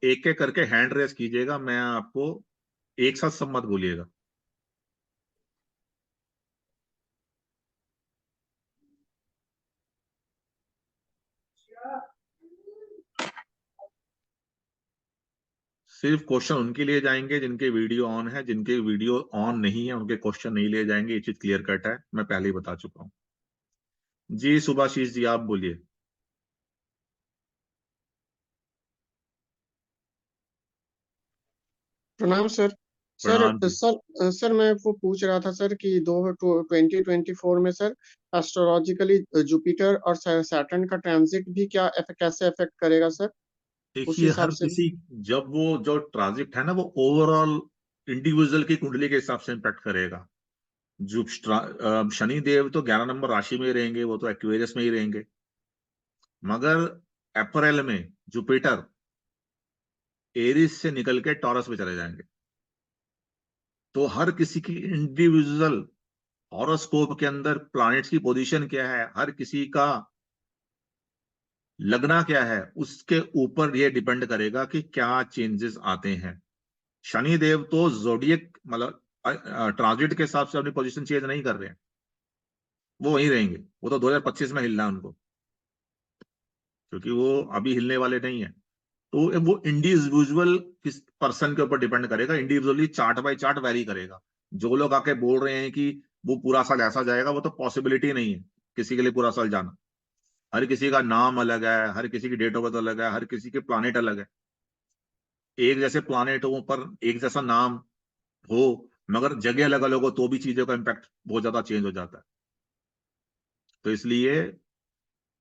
एक एक करके हैंड रेस कीजिएगा, मैं आपको एक साथ सब मत बोलिएगा। सिर्फ क्वेश्चन उनके लिए जाएंगे जिनके वीडियो ऑन है, जिनके वीडियो ऑन नहीं है उनके क्वेश्चन नहीं लिए जाएंगे। ये चीज क्लियर कट है, मैं पहले ही बता चुका हूँ। जी सुभाशीष जी आप बोलिए। प्रणाम सर। सर प्रणाम जी। सर सर मैं वो पूछ रहा था सर कि 2024 में सर एस्ट्रोलॉजिकली जुपिटर और सैटर्न का ट्रांजिट भी कैसे अफेक्ट करेगा सर, उस देखिए हिसाब हर से। किसी, जब वो जो ट्रांजिट है ना वो ओवरऑल इंडिविजुअल की कुंडली के हिसाब से इम्पैक्ट करेगा। जो शनि देव तो 11 नंबर राशि में ही रहेंगे, वो तो एक्वेरियस में ही रहेंगे। मगर अप्रैल में जुपिटर एरिस से निकल के टॉरस में चले जाएंगे। तो हर किसी की इंडिविजुअल हॉरोस्कोप के अंदर प्लैनेट्स की पोजीशन क्या है, हर किसी का लगना क्या है, उसके ऊपर ये डिपेंड करेगा कि क्या चेंजेस आते हैं। शनि देव तो जोडियक मतलब ट्रांजिट के हिसाब से अपनी पोजीशन चेंज नहीं कर रहे हैं, वो वहीं रहेंगे। वो तो 2025 में हिलना है उनको, क्योंकि वो अभी हिलने वाले नहीं है। तो वो इंडिविजुअल किस पर्सन के ऊपर डिपेंड करेगा, individually chart by chart very करेगा। जो लोग आके बोल रहे हैं कि वो पूरा साल ऐसा जाएगा, वो तो पॉसिबिलिटी नहीं है किसी के लिए पूरा साल जाना। हर किसी का नाम अलग है, हर किसी की डेट ऑफ बर्थ अलग है, हर किसी के प्लानेट अलग है। एक जैसे प्लानेटों पर एक जैसा नाम हो, मगर जगह अलग अलग हो, तो भी चीजों का इम्पैक्ट बहुत ज्यादा चेंज हो जाता है। तो इसलिए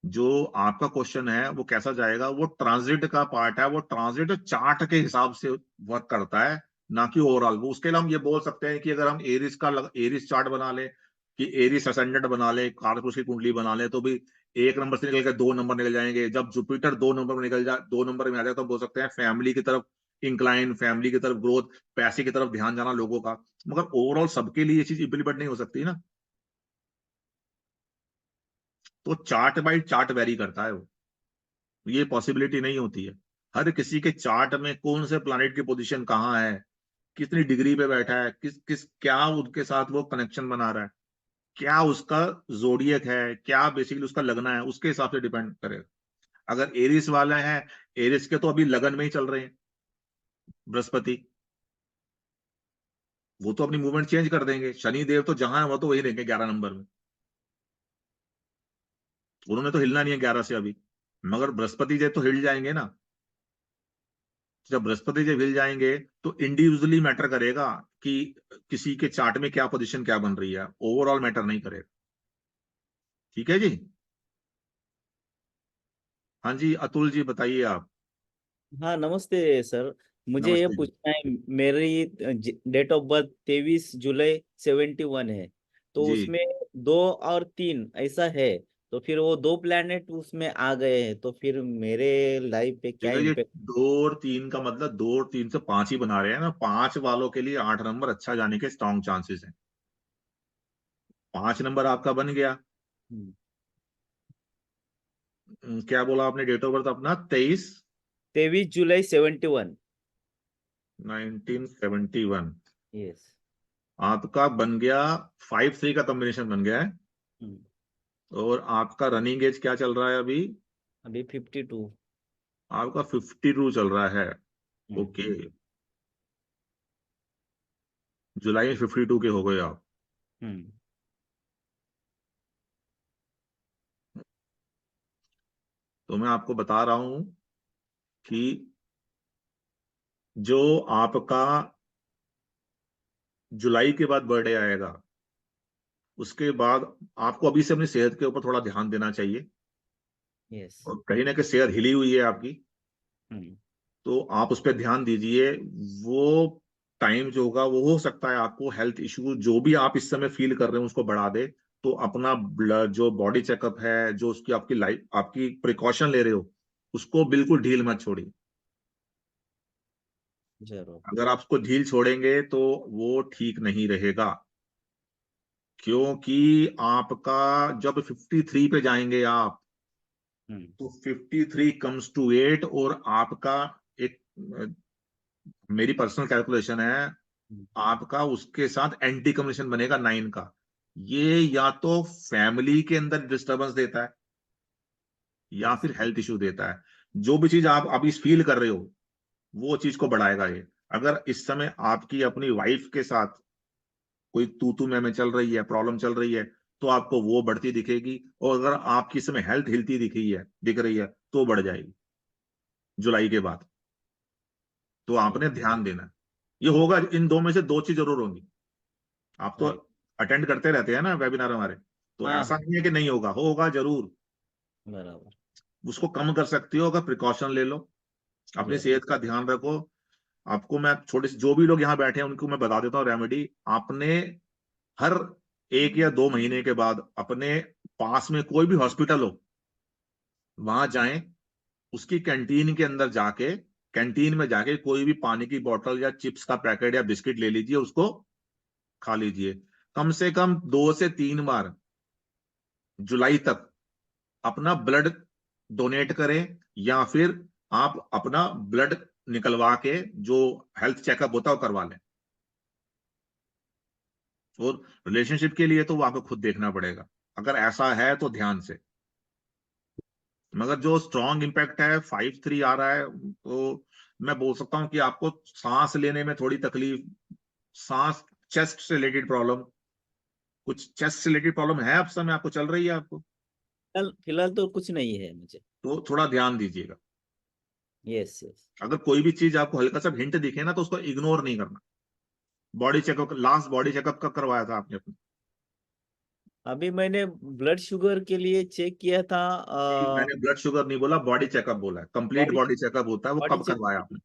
जो आपका क्वेश्चन है वो कैसा जाएगा, वो ट्रांजिट का पार्ट है, वो ट्रांजिट चार्ट के हिसाब से वर्क करता है, ना कि ओवरऑल। वो उसके लिए हम ये बोल सकते हैं कि अगर हम एरिस का एरिस चार्ट बना ले, कि एरिस असेंडेंट बना ले, कारपुरुष की कुंडली बना ले, तो भी एक नंबर से निकल के दो नंबर निकल जाएंगे। जब जुपिटर दो नंबर में निकल जाए, दो नंबर में आ जाए, तो बोल सकते हैं फैमिली की तरफ इंक्लाइन, फैमिली की तरफ ग्रोथ, पैसे की तरफ ध्यान जाना लोगों का। मगर ओवरऑल सबके लिए ये चीज इम्प्लीमेंट नहीं हो सकती ना। तो चार्ट बाई चार्ट वेरी करता है वो, ये पॉसिबिलिटी नहीं होती है। हर किसी के चार्ट में कौन से प्लैनेट की पोजीशन कहाँ है, कितनी डिग्री पे बैठा है, किस किस क्या उनके साथ वो कनेक्शन बना रहा है, क्या उसका जोडियक है, क्या बेसिकली उसका लगना है, उसके हिसाब से डिपेंड करेगा। अगर एरिस वाला है, एरिस के तो अभी लगन में ही चल रहे हैं बृहस्पति, वो तो अपनी मूवमेंट चेंज कर देंगे। शनि देव तो जहां है वो तो वही रहेंगे 11 नंबर में, उन्होंने तो हिलना नहीं है 11 से अभी। मगर बृहस्पति देव तो हिल जाएंगे ना। जब बृहस्पति जब हिल जाएंगे तो इंडिविजुअली मैटर करेगा कि किसी के चार्ट में क्या पोजीशन क्या बन रही है, ओवरऑल मैटर नहीं करेगा। ठीक है जी। हाँ जी अतुल जी बताइए आप। हाँ नमस्ते सर। मुझे ये नमस्ते जी। पूछना है, मेरी डेट ऑफ बर्थ 23 जुलाई 71 है। तो जी उसमें 2 और 3 ऐसा है। तो फिर वो 2 प्लैनेट उसमें आ गए हैं, तो फिर मेरे लाइफ पे क्या देखो ये इम्पेक्ट। 2 और 3 का मतलब 2 और 3 से 5 ही बना रहे हैं ना। 5 वालों के लिए 8 नंबर अच्छा जाने के स्ट्रॉन्ग चांसेस हैं। 5 नंबर आपका बन गया। क्या बोला आपने डेट ऑफ बर्थ अपना? 23 जुलाई 71। 23/1971। यस। आपका बन गया 5-3 का कॉम्बिनेशन बन गया है। और आपका रनिंग एज क्या चल रहा है अभी? अभी 52। आपका 52 चल रहा है। ओके, जुलाई में 52 के हो गए आप। तो मैं आपको बता रहा हूं कि जो आपका जुलाई के बाद बर्थडे आएगा, उसके बाद आपको अभी से अपनी सेहत के ऊपर थोड़ा ध्यान देना चाहिए। यस। और कहीं ना कहीं सेहत हिली हुई है आपकी, तो आप उस पर ध्यान दीजिए। वो टाइम जो होगा वो हो सकता है आपको हेल्थ इश्यू जो भी आप इस समय फील कर रहे हो उसको बढ़ा दे। तो अपना जो बॉडी चेकअप है, जो उसकी आपकी लाइफ आपकी प्रिकॉशन ले रहे हो, उसको बिल्कुल ढील मत छोड़िए। जरूर। अगर आप उसको ढील छोड़ेंगे तो वो ठीक नहीं रहेगा। क्योंकि आपका जब 53 पे जाएंगे आप, तो 53 कम्स टू 8, और आपका एक मेरी पर्सनल कैलकुलेशन है, आपका उसके साथ एंटी कम्युनिकेशन बनेगा 9 का। ये या तो फैमिली के अंदर डिस्टरबेंस देता है या Yes. फिर हेल्थ इश्यू देता है। जो भी चीज आप अभी फील कर रहे हो वो चीज को बढ़ाएगा ये। अगर इस समय आपकी अपनी वाइफ के साथ कोई तू में चल रही है, प्रॉब्लम चल रही है, तो आपको वो बढ़ती दिखेगी। और अगर आपकी समय हेल्थ हिलती दिख रही है तो बढ़ जाएगी जुलाई के बाद। तो आपने ध्यान देना है। ये होगा, इन दो में से दो चीज जरूर होंगी। आप तो Right. अटेंड करते रहते हैं ना वेबिनार हमारे, तो हाँ ऐसा नहीं है कि नहीं होगा, होगा जरूर। बराबर। उसको कम कर सकती हो अगर प्रिकॉशन ले लो, अपनी Yes. सेहत का ध्यान रखो। आपको मैं छोटे से जो भी लोग यहाँ बैठे हैं उनको मैं बता देता हूँ रेमेडी। आपने हर 1 या 2 महीने के बाद अपने पास में कोई भी हॉस्पिटल हो वहां जाएं, उसकी कैंटीन के अंदर जाके, कैंटीन में जाके कोई भी पानी की बोतल या चिप्स का पैकेट या बिस्किट ले लीजिए, उसको खा लीजिए। कम से कम 2 से 3 बार जुलाई तक अपना ब्लड डोनेट करें, या फिर आप अपना ब्लड निकलवा के जो हेल्थ चेकअप होता है वो करवा लें। और रिलेशनशिप के लिए तो वो आपको खुद देखना पड़ेगा, अगर ऐसा है तो ध्यान से। मगर जो स्ट्रॉन्ग इम्पैक्ट है 5-3 आ रहा है, तो मैं बोल सकता हूं कि आपको सांस लेने में थोड़ी तकलीफ, सांस, चेस्ट से रिलेटेड प्रॉब्लम, कुछ चेस्ट से रिलेटेड प्रॉब्लम है अब समय आपको चल रही है आपको, फिलहाल तो कुछ नहीं है मुझे। तो थोड़ा ध्यान दीजिएगा। Yes yes. अगर कोई भी चीज आपको हल्का सा हिंट दिखे ना तो उसको इग्नोर नहीं करना। Body checkup, last body checkup कब करवाया था आपने अपने? अभी मैंने ब्लड शुगर के लिए चेक किया था। मैंने ब्लड शुगर नहीं बोला, बॉडी चेकअप बोला है। कंप्लीट बॉडी बॉडी चेकअप होता है, वो बॉडी कब चेक करवाया आपने?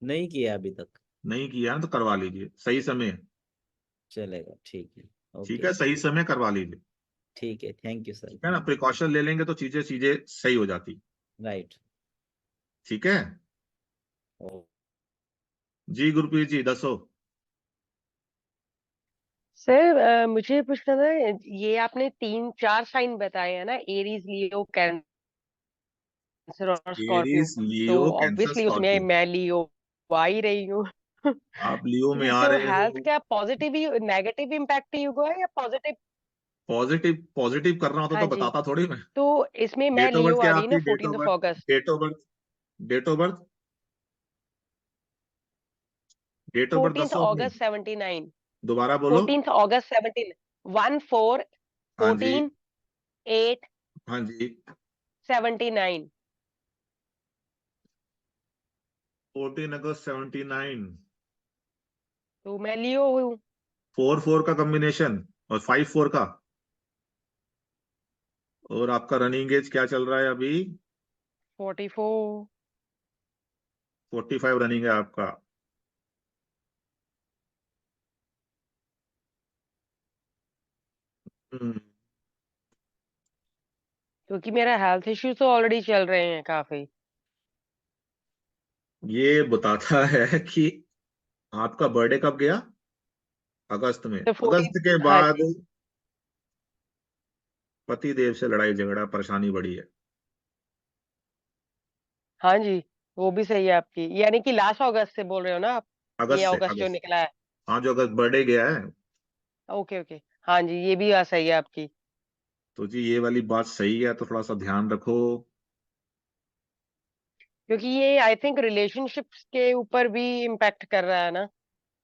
नहीं किया अभी तक। नहीं किया ना तो करवा लीजिए, सही समय है। चलेगा, ठीक है। ठीक ओके। है, सही समय करवा लीजिए। ठीक है, थैंक यू सर। ठीक है ना, प्रिकॉशन ले लेंगे तो चीजें चीजें सही हो जाती। राइट। ठीक है जी, गुरप्रीत जी दसो। सर मुझे पूछना था, ये आपने 3-4 साइन बताए हैं ना, एरीज, लियो, कैंसर और स्कॉर्पियो। एरीज, तो लियो, कैंसर, ऑब्वियसली उसमें स्कॉर्पियो। मैं लियो आ ही रही हूँ। आप लियो में जी, आ तो रहे हेल्थ हो। क्या positive he, negative impact he हुआ है या पॉजिटिव? पॉजिटिव पॉजिटिव करना होता हाँ तो जी। बताता थोड़ी मैं। तो इसमें मैं डेट ऑफ लियो बर्थ आ क्या है रही ना, आपकी? Date 14th of of birth, अगस्त। Date of birth, date of birth, date of birth 14th दसो अपनी। अगस्त 79। दोबारा बोलो। 14th अगस्त 17, 14 हाँ जी, 14 8 हाँ जी। 79। 14 अगस्त 79। तो मैं लियो हूँ। 4-4 का कॉम्बिनेशन और 5-4 का। और आपका रनिंग एज क्या चल रहा है अभी? 44। 45 रनिंग है आपका। हम्म, क्योंकि मेरा हेल्थ इश्यूज तो ऑलरेडी चल रहे हैं काफी। ये बताता है कि आपका बर्थडे कब गया? अगस्त में। तो अगस्त 14। के हाँ बाद जी। पति देव से लड़ाई झगड़ा, परेशानी बढ़ी है। हाँ जी, वो भी सही है आपकी, यानी कि लास्ट अगस्त से बोल रहे हो ना आप? ये अगस्त से, अगस्त जो अगस्त। निकला है। हाँ, जो अगस्त बर्थडे गया है। Okay okay. हाँ जी, ये भी बात सही है आपकी। तो जी ये वाली बात सही है, तो थोड़ा सा ध्यान रखो। क्योंकि ये आई थिंक रिलेशनशिप्स के ऊपर भी इम्पैक्ट कर रहा है ना।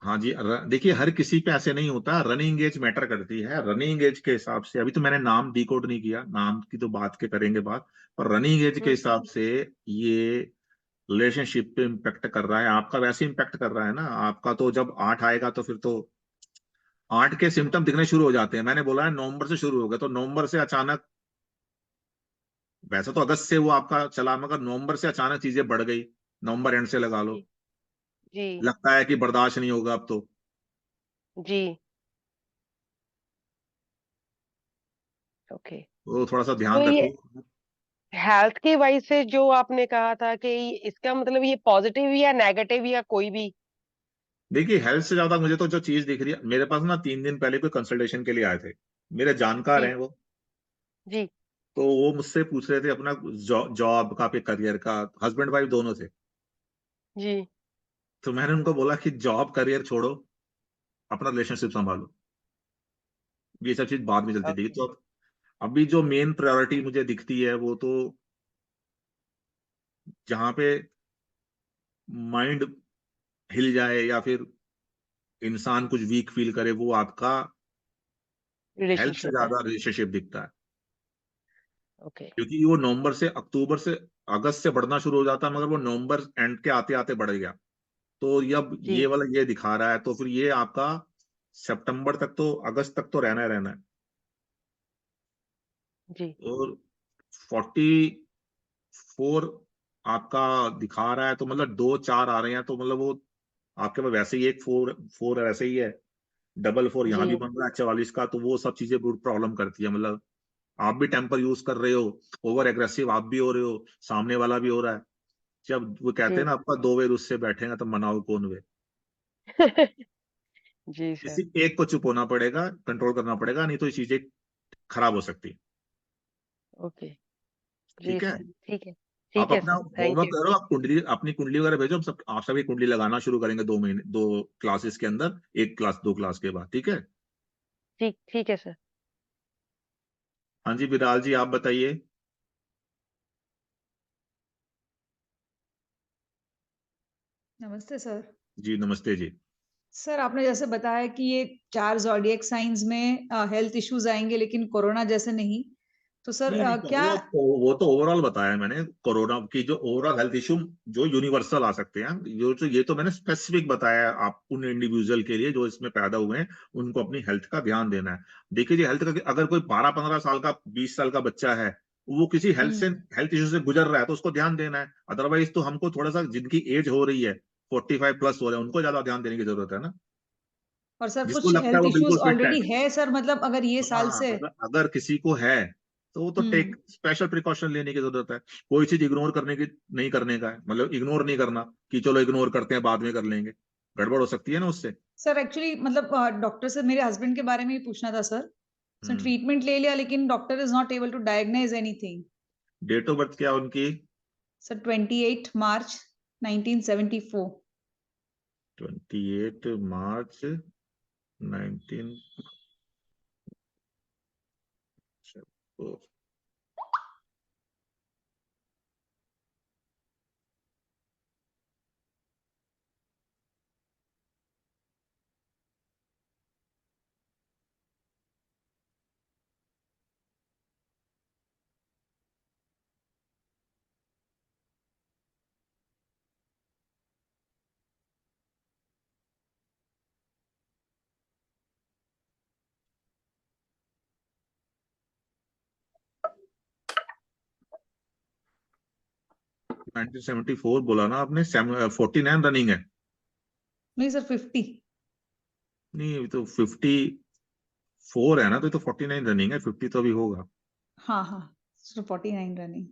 हाँ जी, देखिए हर किसी पे ऐसे नहीं होता, रनिंग एज मैटर करती है। रनिंग एज के हिसाब से, अभी तो मैंने नाम डिकोड नहीं किया, नाम की तो बात के करेंगे बात, पर रनिंग एज के हम्म। हिसाब से ये रिलेशनशिप पे इम्पेक्ट कर रहा है। आपका वैसे इम्पेक्ट कर रहा है ना, आपका तो जब 8 आएगा तो फिर तो 8 के सिम्टम दिखने शुरू हो जाते हैं। मैंने बोला है नवंबर से शुरू हो गए, तो नवंबर से अचानक, वैसे तो अगस्त से वो आपका चला, मगर नवंबर से अचानक चीजें बढ़ गई। नवंबर एंड से लगा लो, जी जी लगता है कि बर्दाश्त नहीं होगा अब तो। जी। ओके। तो थोड़ा सा तो ध्यान ये रखो। हेल्थ के वाइज से जो आपने कहा था कि इसका मतलब ये पॉजिटिव या नेगेटिव या कोई भी? देखिए हेल्थ से ज्यादा मुझे तो जो चीज दिख रही है, मेरे पास ना 3 दिन पहले कोई कंसल्टेशन के लिए आए थे, मेरे जानकार जी हैं वो। जी तो वो मुझसे पूछ रहे थे अपना जॉब का, पे करियर का, हस्बैंड वाइफ दोनों थे। जी तो मैंने उनको बोला कि जॉब करियर छोड़ो, अपना रिलेशनशिप संभालो, ये सब चीज बाद में चलती थी। ओके तो अभी जो मेन प्रायोरिटी मुझे दिखती है वो तो जहाँ पे माइंड हिल जाए या फिर इंसान कुछ वीक फील करे, वो आपका हेल्थ से रिलेशनशिप है ज्यादा रिलेशनशिप दिखता है। ओके क्योंकि वो नवंबर से अक्टूबर से अगस्त से बढ़ना शुरू हो जाता है, मगर वो नवंबर एंड के आते आते बढ़ गया। तो अब जी ये वाला ये दिखा रहा है, तो फिर ये आपका सितंबर तक तो, अगस्त तक तो रहना ही रहना है। जी और 44 आपका दिखा रहा है, तो मतलब 2 4 आ रहे हैं, तो मतलब वो आपके पास वैसे ही एक 4 4 वैसे ही है, डबल 4 यहाँ जी भी बन रहा है 44 का। तो वो सब चीजें प्रॉब्लम करती है। मतलब आप भी टेम्पर यूज कर रहे हो, ओवर एग्रेसिव आप भी हो रहे हो, सामने वाला भी हो रहा है। जब वो कहते हैं जी ना, आपका 2 वे उससे बैठेगा तो मनाओ कौन वे। जी सर किसी एक को चुप होना पड़ेगा, कंट्रोल करना पड़ेगा, नहीं तो ये चीजें खराब हो सकती है। ओके जी ठीक है, सर आप ठीक है अपना सर थैंक होमवर्क यू करो, आप कुंडली, अपनी कुंडली वगैरह भेजो, हम सब आप सभी कुंडली लगाना शुरू करेंगे 2 महीने, 2 क्लासेस के अंदर, एक क्लास 2 क्लास के बाद। ठीक है। ठीक है सर हाँ जी विराल जी, आप बताइए। नमस्ते सर। जी नमस्ते जी। सर आपने जैसे बताया कि ये 4 ज़ोडिएक साइंस में हेल्थ इश्यूज आएंगे लेकिन कोरोना जैसे नहीं। तो सर नहीं नहीं, क्या वो तो ओवरऑल बताया मैंने, कोरोना की जो ओवरऑल हेल्थ इशू जो यूनिवर्सल आ सकते हैं, ये तो मैंने स्पेसिफिक बताया आप उन इंडिविजुअल के लिए जो इसमें पैदा हुए हैं, उनको अपनी हेल्थ का ध्यान देना है। देखिए जी, हेल्थ का अगर कोई 12 15 साल का, 20 साल का बच्चा है, वो किसी हेल्थ इशू से गुजर रहा है, तो उसको ध्यान देना है। अदरवाइज तो हमको थोड़ा सा, जिनकी एज हो रही है 45+ हो रहे हैं, उनको ज्यादा ध्यान देने की जरूरत है ना। और सर जिसको कुछ लगता है हेल्थ वो इश्यूज बिल्कुल फिट है। ऑलरेडी है सर, मतलब अगर ये साल हाँ, से अगर किसी को है तो वो तो टेक हम्म स्पेशल प्रिकॉशन लेने की जरूरत है। कोई चीज इग्नोर करने की नहीं, करने का है, मतलब इग्नोर नहीं करना कि चलो इग्नोर करते हैं बाद में कर लेंगे, गड़बड़ हो सकती है ना उससे। सर एक्चुअली मतलब डॉक्टर से मेरे हस्बैंड के बारे में ही पूछना था सर। सर हम्म। ट्रीटमेंट ले लिया लेकिन doctor is not able to diagnose anything. Date of birth क्या है उनकी? सर 28 मार्च 1974। 28 मार्च 19। 1974 बोला ना आपने, 49 रनिंग है। नहीं सर 50। नहीं, अभी तो 54 है ना, तो 49 रनिंग है, 50 तो अभी होगा। हाँ हाँ सर 49 रनिंग।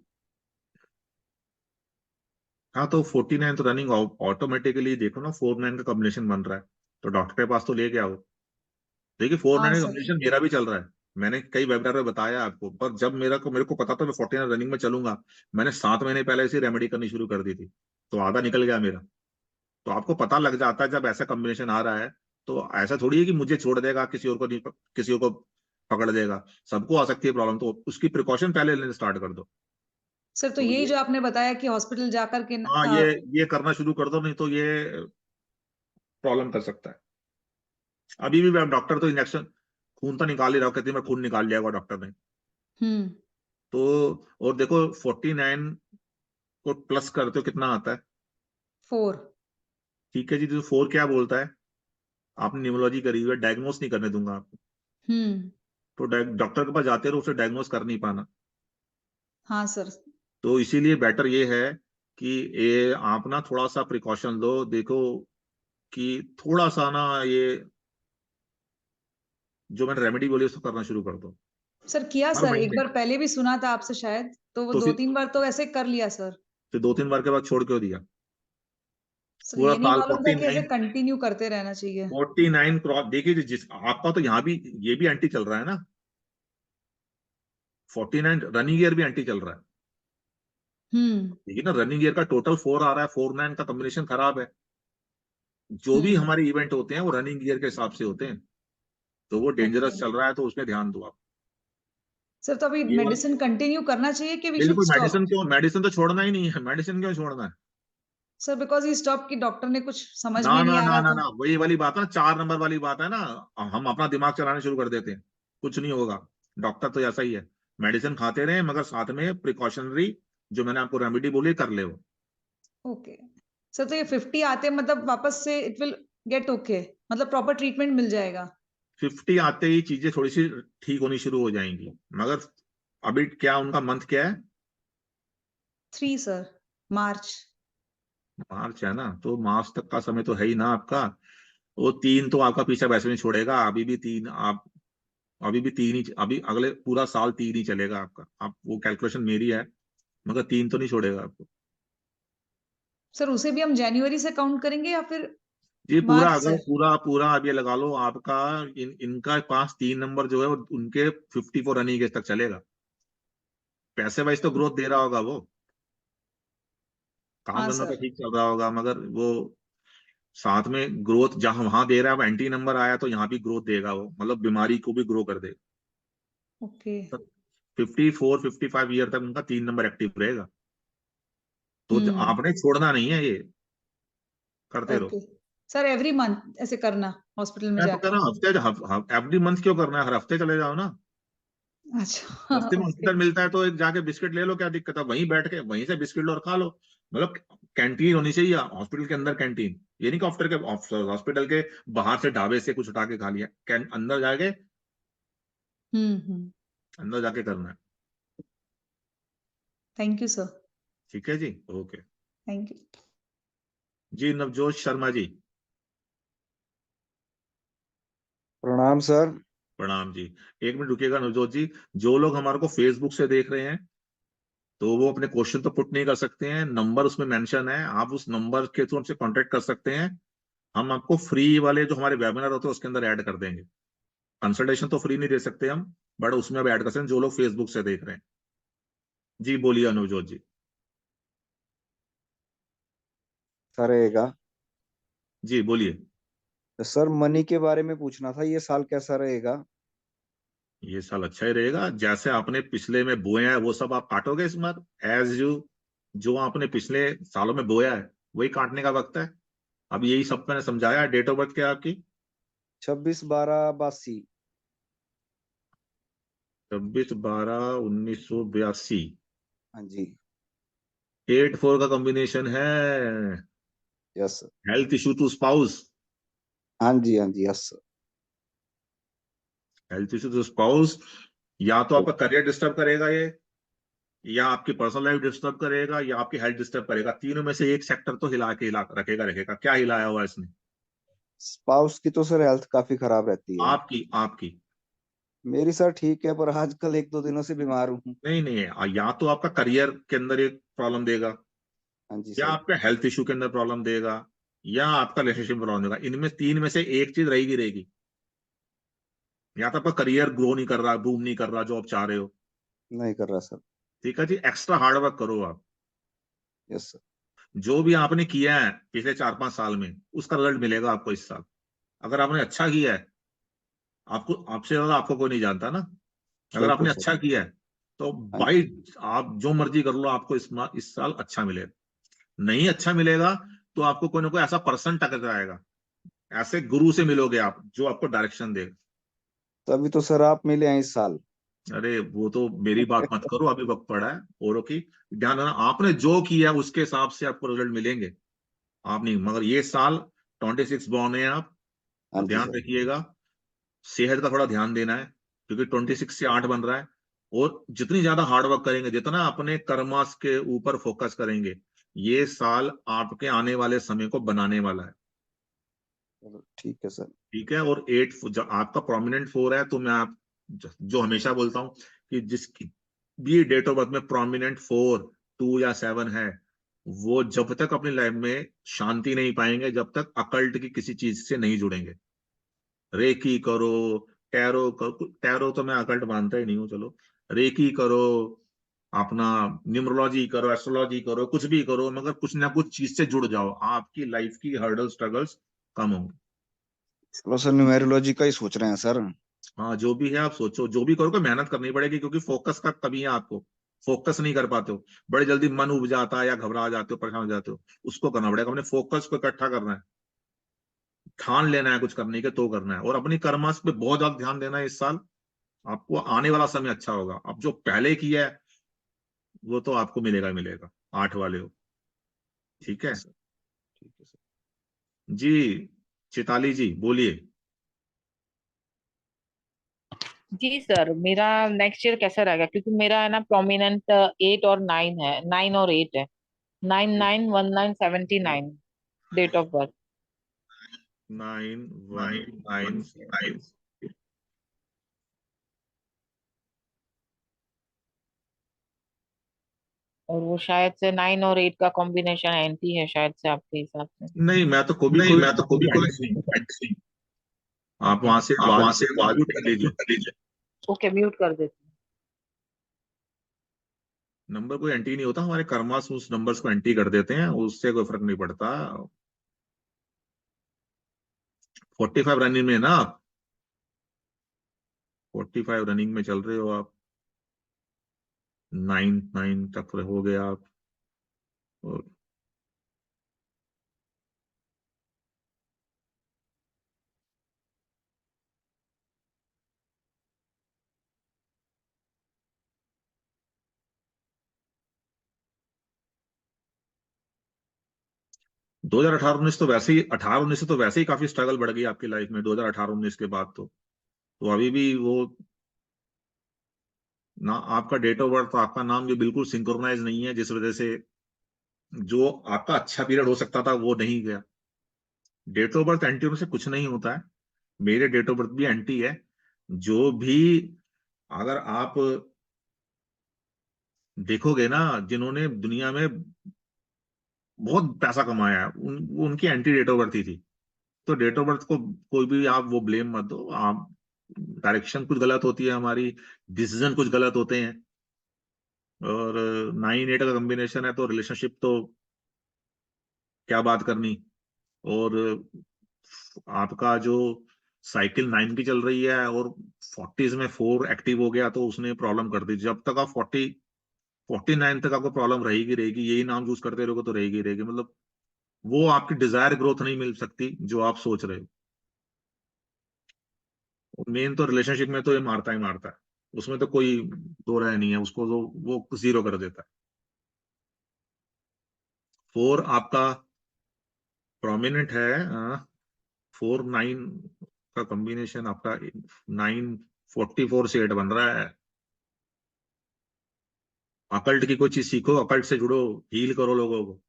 हाँ, तो 49 तो रनिंग ऑटोमेटिकली, देखो ना 49 का कॉम्बिनेशन बन रहा है, तो डॉक्टर के पास तो लेके आओ। देखिए, हाँ 49 का सर कॉम्बिनेशन मेरा भी चल रहा है, मैंने कई वेबिनार में बताया आपको। पर जब मेरे को पता था मैं 49 रनिंग में चलूंगा, मैंने 7 महीने पहले से रेमेडी करनी शुरू कर दी थी, तो आधा निकल गया मेरा। तो आपको पता लग जाता है जब ऐसा कॉम्बिनेशन आ रहा है। तो ऐसा थोड़ी है कि मुझे छोड़ देगा, किसी और को नहीं, किसी और को पकड़ देगा। सबको आ सकती है प्रॉब्लम, तो उसकी प्रिकॉशन पहले लेना स्टार्ट कर दो। सर तो तो यही ये, जो आपने बताया कि हॉस्पिटल जाकर के हाँ, ये करना शुरू कर दो, नहीं तो ये प्रॉब्लम कर सकता है। अभी भी डॉक्टर तो इंजेक्शन, खून तो निकाल ही रहा हो, कहते हैं मैं खून निकाल लिया डॉक्टर ने। हम्म तो और देखो 49 को प्लस करते हो कितना आता है? 4। ठीक है जी, तो 4 क्या बोलता है? आपने न्यूमोलॉजी करी हुई है, डायग्नोस नहीं करने दूंगा आपको। हम्म तो डॉक्टर के पास जाते रहो, उसे डायग्नोस कर नहीं पाना। हाँ सर तो इसीलिए बेटर ये है कि ये आप ना थोड़ा सा प्रिकॉशन लो, देखो कि थोड़ा सा ना ये जो मैंने रेमेडी बोली उसको करना शुरू कर दो सर किया हर सर, एक महीने। बार पहले भी सुना था आपसे शायद, तो वो तो दो फिर तीन बार तो ऐसे कर लिया सर। 2 3 बार के बाद छोड़ क्यों दिया? सर पूरा ये नहीं साल मालूम था कि ऐसे 49, कंटिन्यू करते रहना चाहिए। 49 क्रॉस देखिए जी, जिस आपका तो यहाँ भी ये भी एंटी चल रहा है ना, 49 रनिंग ईयर भी एंटी चल रहा है। लेकिन ना रनिंग ईयर का टोटल 4 आ रहा है, 4 9 का कॉम्बिनेशन खराब है। जो भी हमारे इवेंट होते हैं वो रनिंग ईयर के हिसाब से होते हैं, तो वो डेंजरस Okay. चल रहा है, तो उसमें ध्यान दो आप। सर तो अभी ये वाला- मेडिसिन कंटिन्यू करना चाहिए कि वी शुड बिल्कुल, स्टॉप? मेडिसिन क्यों, मेडिसिन तो छोड़ना ही नहीं है, मेडिसिन क्यों छोड़ना है? सर बिकॉज ही स्टॉप की डॉक्टर ने कुछ समझ ना में नहीं ना आ ना रहा ना था। ना, वही वाली बात है ना, 4 नंबर वाली बात है ना, हम अपना दिमाग चलाने शुरू कर देते हैं, कुछ नहीं होगा। डॉक्टर तो ऐसा ही है, मेडिसिन खाते रहे मगर साथ में प्रिकॉशनरी जो मैंने आपको रेमेडी बोली कर ले वो। ओके सर, तो ये 50 आते मतलब वापस से इट विल गेट ओके, मतलब प्रॉपर ट्रीटमेंट मिल जाएगा? 50 आते ही चीजें थोड़ी सी ठीक होनी शुरू हो जाएंगी, मगर अभी क्या उनका मंथ क्या है? 3 सर, मार्च। मार्च है ना, तो मार्च तक का समय तो है ही ना आपका। वो 3 तो आपका पीछा वैसे नहीं छोड़ेगा, अभी भी 3 आप, अभी भी 3 ही, अभी अगले पूरा साल 3 ही चलेगा आपका। आप वो कैलकुलेशन मेरी है, मगर 3 तो नहीं छोड़ेगा आपको। सर उसे भी हम जनवरी से काउंट करेंगे या फिर ये पूरा, मार्च अगर से? पूरा पूरा आप ये लगा लो आपका, इनका पास 3 नंबर जो है वो उनके 54 रनिंग एज तक चलेगा। पैसे वाइज तो ग्रोथ दे रहा होगा वो, काम हाँ धंधा तो सर। ठीक चल रहा होगा, मगर वो साथ में ग्रोथ जहां वहां दे रहा है, वो एंटी नंबर आया तो यहाँ भी ग्रोथ देगा वो, मतलब बीमारी को भी ग्रो कर देगा। ओके। 54 55 ईयर तक उनका 3 नंबर एक्टिव रहेगा, तो आपने छोड़ना नहीं है, ये करते रहो। ओके सर, एवरी मंथ ऐसे करना हॉस्पिटल में मैं तो कह जाके? रहा हूँ हफ्ते, एवरी मंथ क्यों करना है, हर हफ्ते चले जाओ ना। अच्छा। रास्ते में ओके। हॉस्पिटल मिलता है तो एक जाके बिस्किट ले लो, क्या दिक्कत है, वहीं बैठ के वहीं से बिस्किट लो और खा लो। मतलब कैंटीन होनी चाहिए हॉस्पिटल के अंदर, कैंटीन, ये नहीं कि हॉस्पिटल के बाहर से ढाबे से कुछ उठा के खा लिया, अंदर जाके, हम्म। अंदर जाके करना है। Thank you sir. ठीक है जी, ओके। Thank you. जी नवजोत शर्मा जी। प्रणाम सर। प्रणाम जी। 1 मिनट रुकिएगा नवजोत जी। जो लोग हमारे को फेसबुक से देख रहे हैं तो वो अपने क्वेश्चन तो पुट नहीं कर सकते हैं, नंबर उसमें मेंशन है, आप उस नंबर के थ्रू हमसे कांटेक्ट कर सकते हैं। हम आपको फ्री वाले जो हमारे वेबिनार होते हैं उसके अंदर ऐड कर देंगे। कंसल्टेशन तो फ्री नहीं दे सकते हम, बट उसमें अब ऐड कर सकते हैं जो लोग फेसबुक से देख रहे हैं। जी बोलिए अनुजोत जी। सर रहेगा। जी बोलिए। तो सर मनी के बारे में पूछना था, ये साल कैसा रहेगा? ये साल अच्छा ही रहेगा, जैसे आपने पिछले में बोया है वो सब आप काटोगे इस बार, एज यू, जो आपने पिछले सालों में बोया है वही काटने का वक्त है। अब यही सब मैंने समझाया। डेट ऑफ बर्थ क्या है आपकी? 26/12/82। 26/12/1982। हाँ जी। 8 4 का कॉम्बिनेशन है। Yes sir. Health issue to spouse. हाँ जी, हाँ जी, yes sir. Health issue to spouse, या तो आपका करियर डिस्टर्ब करेगा ये, या आपकी पर्सनल लाइफ डिस्टर्ब करेगा, या आपकी हेल्थ डिस्टर्ब करेगा। तीनों में से एक सेक्टर तो हिला रखेगा। क्या हिलाया हुआ है इसने? स्पाउस की तो सर हेल्थ काफी खराब रहती है। आपकी आपकी मेरी सर ठीक है, पर आजकल 1-2 दिनों से बीमार हूँ। नहीं नहीं, या तो आपका करियर के अंदर एक प्रॉब्लम देगा, हाँ जी या सर। आपका हेल्थ इशू के अंदर प्रॉब्लम देगा, या आपका रिलेशनशिप प्रॉब्लम देगा। इनमें 3 में से एक चीज रहेगी। या तो आपका करियर ग्रो नहीं कर रहा, बूम नहीं कर रहा जो आप चाह रहे हो। नहीं कर रहा सर। ठीक है जी, एक्स्ट्रा हार्ड वर्क करो आप। Yes sir. जो भी आपने किया है पिछले 4 5 साल में उसका रिजल्ट मिलेगा आपको इस साल। अगर आपने अच्छा किया है, आपको आपसे ज्यादा आपको कोई नहीं जानता ना। अगर बिल्कुल आपने सर। अच्छा किया है तो हाँ जी। भाई आप जो मर्जी कर लो, आपको इस साल अच्छा मिलेगा। नहीं अच्छा मिलेगा तो आपको कोई ना कोई ऐसा पर्सन टकरा जाएगा, ऐसे गुरु से मिलोगे आप जो आपको डायरेक्शन देगा। तभी तो सर आप मिले हैं इस साल। अरे वो तो मेरी बात मत करो, अभी वक्त पड़ा है औरों की। ध्यान रखना, आपने जो किया उसके हिसाब से आपको रिजल्ट मिलेंगे। आप नहीं, मगर ये साल 26 बॉर्न है आप, हाँ तो जी ध्यान सर। रखिएगा। सेहत का थोड़ा ध्यान देना है, क्योंकि 26 से 8 बन रहा है। और जितनी ज्यादा हार्ड वर्क करेंगे, जितना अपने कर्मास के ऊपर फोकस करेंगे, ये साल आपके आने वाले समय को बनाने वाला है। चलो ठीक है सर। ठीक है। और 8 आपका प्रोमिनेंट 4 है, तो मैं आप जो हमेशा बोलता हूं कि जिसकी भी डेट ऑफ बर्थ में प्रोमिनेंट 4 2 या 7 है, वो जब तक अपनी लाइफ में शांति नहीं पाएंगे, जब तक अकल्ट की किसी चीज से नहीं जुड़ेंगे। रेकी करो, टैरो करो, टैरो तो मैं अकल्ट मानता ही नहीं हूँ, चलो रेकी करो, अपना न्यूमरोलॉजी करो, एस्ट्रोलॉजी करो, कुछ भी करो, मगर कुछ ना कुछ चीज से जुड़ जाओ, आपकी लाइफ की हर्डल स्ट्रगल्स कम होंगे। चलो सर, न्यूमेरोलॉजी का ही सोच रहे हैं सर। हाँ, जो भी है आप सोचो, जो भी करोगे मेहनत करनी पड़ेगी, क्योंकि फोकस का कमी है आपको, फोकस नहीं कर पाते हो, बड़े जल्दी मन उब जाता है या घबरा जाते हो, परेशान हो जाते हो, उसको करना पड़ेगा। अपने फोकस को इकट्ठा करना है, ठान लेना है कुछ करने के तो करना है, और अपनी कर्मास पे बहुत ज्यादा ध्यान देना है। इस साल आपको आने वाला समय अच्छा होगा। अब जो पहले किया है वो तो आपको मिलेगा ही मिलेगा, 8 वाले हो। ठीक है ठीक है सर। जी। चिताली जी बोलिए। जी सर, मेरा नेक्स्ट ईयर कैसा रहेगा? क्योंकि मेरा है ना प्रोमिनेंट 8 और 9 है, 9 और 8 है, 991979 डेट ऑफ बर्थ। 9119। और वो शायद से 9 और 8 का कॉम्बिनेशन एंटी है शायद से आपके हिसाब से। नहीं, मैं तो कभी नहीं, मैं तो कभी कोई आप ओके, वहां से आप वहां से आवाज म्यूट कर लीजिए। ओके, म्यूट कर देती हूँ। नंबर कोई एंटी नहीं होता, हमारे कर्मास उस नंबर्स को एंटी कर देते हैं, उससे कोई फर्क नहीं पड़ता। 45 रनिंग में ना आप, 45 रनिंग में चल रहे हो आप, 9 तक हो गया आप। और 2018-19 तो वैसे ही, 18-19 से तो वैसे ही काफी स्ट्रगल बढ़ गई आपकी लाइफ में। 2018-19 के बाद तो अभी भी वो ना, आपका डेट ऑफ बर्थ, आपका नाम ये बिल्कुल सिंक्रोनाइज नहीं है, जिस वजह से जो आपका अच्छा पीरियड हो सकता था वो नहीं गया। डेट ऑफ बर्थ एंटी होने से कुछ नहीं होता है, मेरे डेट ऑफ बर्थ भी एंटी है। जो भी, अगर आप देखोगे ना, जिन्होंने दुनिया में बहुत पैसा कमाया है, उनकी एंटी डेट ऑफ बर्थ ही थी। तो डेट ऑफ बर्थ को कोई भी आप वो ब्लेम मत दो आप। डायरेक्शन कुछ गलत होती है हमारी, डिसीजन कुछ गलत होते हैं। और 9-8 का कॉम्बिनेशन है तो रिलेशनशिप तो क्या बात करनी। और आपका जो साइकिल 9 की चल रही है और 40s में 4 एक्टिव हो गया, तो उसने प्रॉब्लम कर दी। जब तक आप 49 तक आपको प्रॉब्लम रहेगी रहेगी, यही नाम यूज करते रहोगे तो रहेगी रहेगी। मतलब वो आपकी डिजायर ग्रोथ नहीं मिल सकती जो आप सोच रहे हो। मेन तो रिलेशनशिप में तो ये मारता ही मारता है, उसमें तो कोई दो राय नहीं है, उसको तो वो जीरो कर देता है। 4 आपका प्रोमिनेंट है, 4-9 का कॉम्बिनेशन आपका, 9-44 से 8 बन रहा है। अकल्ट की कोई चीज सीखो, अकल्ट से जुड़ो, हील करो लोगों को।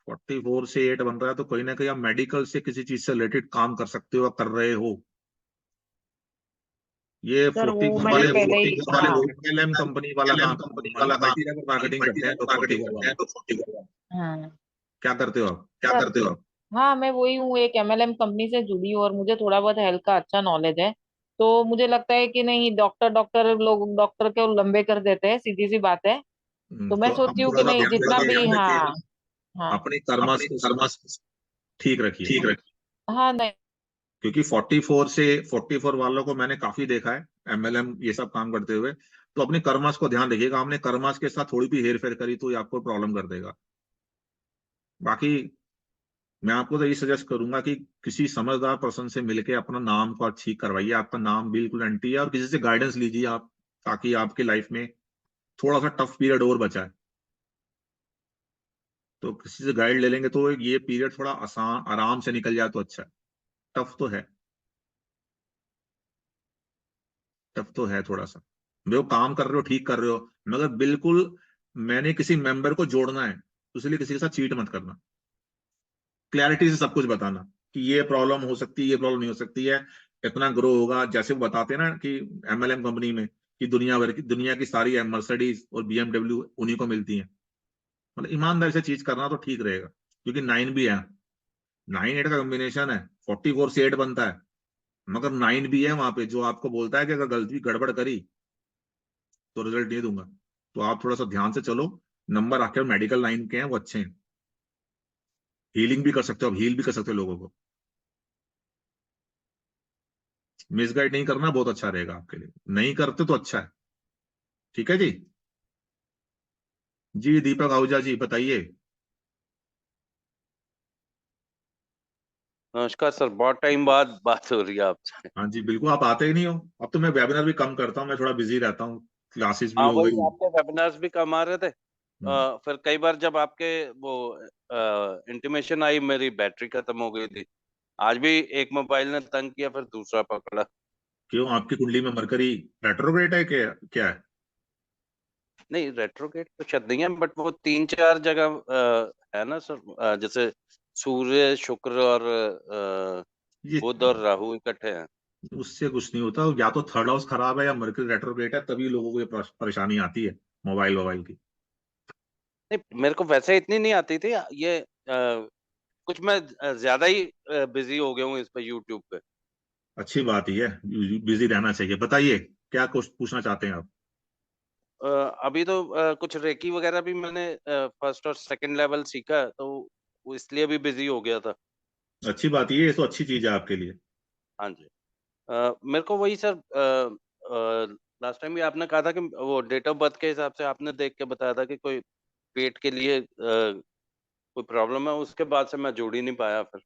44 से 8 बन रहा है तो कहीं ना कहीं आप मेडिकल से, किसी चीज से रिलेटेड काम कर सकते हो, कर रहे हो। ये सर वो 44 मैंने वाले, पहले ही, हाँ, एमएलएम कंपनी वाला काम है, मल्टी लेवल मार्केटिंग करते हैं तो 44 वाला। हाँ क्या करते हो आप? सर, हाँ मैं वही हूँ, एक एमएलएम कंपनी से जुड़ी हूँ और मुझे थोड़ा बहुत हेल्थ का अच्छा नॉलेज है। तो मुझे लगता है कि नहीं, डॉक्टर डॉक्टर लोग डॉक्टर के लंबे कर देते हैं, सीधी सी बात है। तो मैं तो आप सोचती हूँ थोड़ा कि सा नहीं, जितना भी, ध्यान रखिए, हाँ, हाँ, अपनी कर्मा ठीक रखिए। हाँ, नहीं, क्योंकि 44 वालों को मैंने काफी देखा है, एमएलएम ये सब काम करते हुए। तो अपने कर्मास को ध्यान रखिएगा, आपने कर्मास के साथ थोड़ी भी हेर फेर करी तो ये आपको प्रॉब्लम कर देगा। बाकी मैं आपको तो ये सजेस्ट करूंगा कि किसी समझदार पर्सन से मिलके अपना नाम को ठीक करवाइए। आपका नाम बिल्कुल एंटी है, और किसी से गाइडेंस लीजिए आप, ताकि आपकी लाइफ में थोड़ा सा टफ पीरियड और बचा है। तो किसी से गाइड ले लेंगे तो ये पीरियड थोड़ा आसान, आराम से निकल जाए तो अच्छा है। टफ तो है, टफ तो है थोड़ा सा। वो काम कर रहे हो, ठीक कर रहे हो, मगर बिल्कुल मैंने किसी मेंबर को जोड़ना है तो इसलिए किसी के साथ चीट मत करना। क्लैरिटी से सब कुछ बताना कि ये प्रॉब्लम हो सकती है, ये प्रॉब्लम नहीं हो सकती है, इतना ग्रो होगा। जैसे वो बताते हैं ना कि एमएलएम कंपनी में कि दुनिया की सारी मर्सिडीज और बीएमडब्ल्यू उन्हीं को मिलती है। मतलब ईमानदारी से चीज करना तो ठीक रहेगा, क्योंकि 9 भी है, 9-8 का कॉम्बिनेशन है, 44 से 8 बनता है। मगर 9 भी है वहां पे जो आपको बोलता है कि अगर गलती गड़बड़ करी तो रिजल्ट नहीं दूंगा। तो आप थोड़ा सा ध्यान से चलो। नंबर आपके मेडिकल लाइन के हैं वो अच्छे हैं, हीलिंग भी कर सकते हो, आप हील भी कर सकते हो लोगों को। मिसगाइड नहीं करना, बहुत अच्छा रहेगा आपके लिए। नहीं करते तो अच्छा है। ठीक है जी। जी दीपक आहूजा जी बताइए। नमस्कार सर, बहुत टाइम बाद बात हो रही है आपसे। हाँ जी बिल्कुल, आप आते ही नहीं हो। अब तो मैं वेबिनार भी कम करता हूँ, मैं थोड़ा बिजी रहता हूँ, क्लासेस भी हाँ, हो वही गई। आपके वेबिनार्स भी कम आ रहे थे। फिर कई बार जब आपके वो इंटीमेशन आई, मेरी बैटरी खत्म हो गई थी। आज भी एक मोबाइल ने तंग किया, फिर दूसरा पकड़ा। क्यों, आपकी कुंडली में मरकरी रेट्रोग्रेड है क्या, क्या है? नहीं, रेट्रोगेट तो शायद नहीं है, बट वो 3-4 जगह है ना सर, जैसे सूर्य, शुक्र और ये बुध और राहु इकट्ठे हैं। उससे कुछ नहीं होता, या तो थर्ड हाउस खराब है या मरकरी रेट्रोग्रेड है, तभी लोगों को ये परेशानी आती है मोबाइल की। नहीं, मेरे को वैसे इतनी नहीं आती थी ये। कुछ मैं ज्यादा ही बिजी हो गया हूँ इस पे, यूट्यूब पे। अच्छी बात ही है, बिजी रहना चाहिए। बताइए क्या कुछ पूछना चाहते हैं आप? अ, अभी तो कुछ रेकी वगैरह भी मैंने फर्स्ट और सेकंड लेवल सीखा है, तो वो इसलिए भी बिजी हो गया था। अच्छी बात ये तो अच्छी चीज है आपके लिए। हाँ जी। मेरे को वही सर, लास्ट टाइम भी आपने कहा था कि वो डेट ऑफ बर्थ के हिसाब से आपने देख के बताया था कि कोई पेट के लिए कोई प्रॉब्लम है, उसके बाद से मैं जोड़ ही नहीं पाया फिर।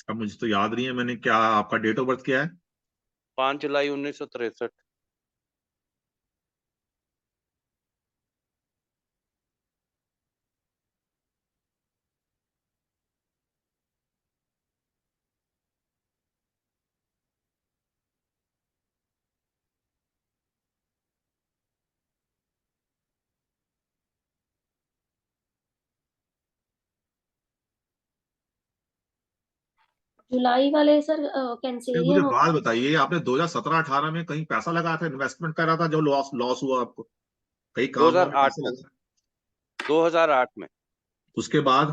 अब मुझे तो याद नहीं है मैंने क्या, आपका डेट ऑफ बर्थ क्या है? 5 जुलाई 1963। जुलाई वाले सर फिर मुझे कैंसेरियन होता बात है। बताइए, आपने 2017-18 में कहीं पैसा लगाया था, इन्वेस्टमेंट करा था, जो लॉस लॉस हुआ आपको? कहीं काम वाम में 2008 पैसे में। लगा? 2008 में। उसके बाद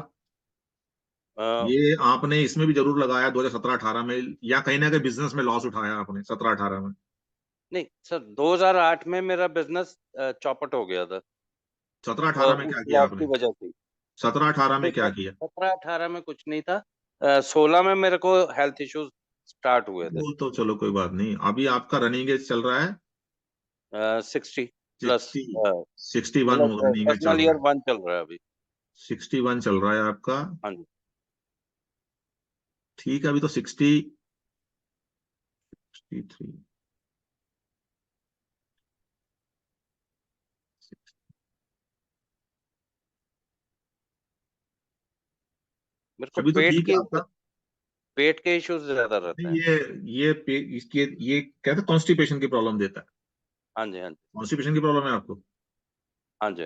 अ, ये आपने इसमें भी जरूर लगाया 2017-18 में, या कहीं ना कहीं बिजनेस में लॉस उठाया आपने 17-18 में? नहीं सर, 2008 में मेरा बिजनेस चौपट हो गया था 17-18 में उस क्या किया लॉस आपने? की वजह से। 17-18 में नहीं, क्या किया? 17-18 में कुछ नहीं था। 16 में मेरे को हेल्थ इश्यूज स्टार्ट हुए थे। वो तो चलो कोई बात नहीं। अभी आपका रनिंग एज चल रहा है 60 प्लस, 60, 61 मतलब रनिंग एज चल पर्सनल रहा ईयर है। 1 चल रहा है अभी। 61 चल रहा है आपका। हाँ जी। ठीक है, अभी तो 63। मेरे को अभी तो ठीक है आपका। पेट के इश्यूज ज्यादा रहते नहीं, हैं। ये कहते हैं कॉन्स्टिपेशन की प्रॉब्लम देता है। हाँ जी, हाँ जी। कॉन्स्टिपेशन की प्रॉब्लम है आपको? हाँ जी,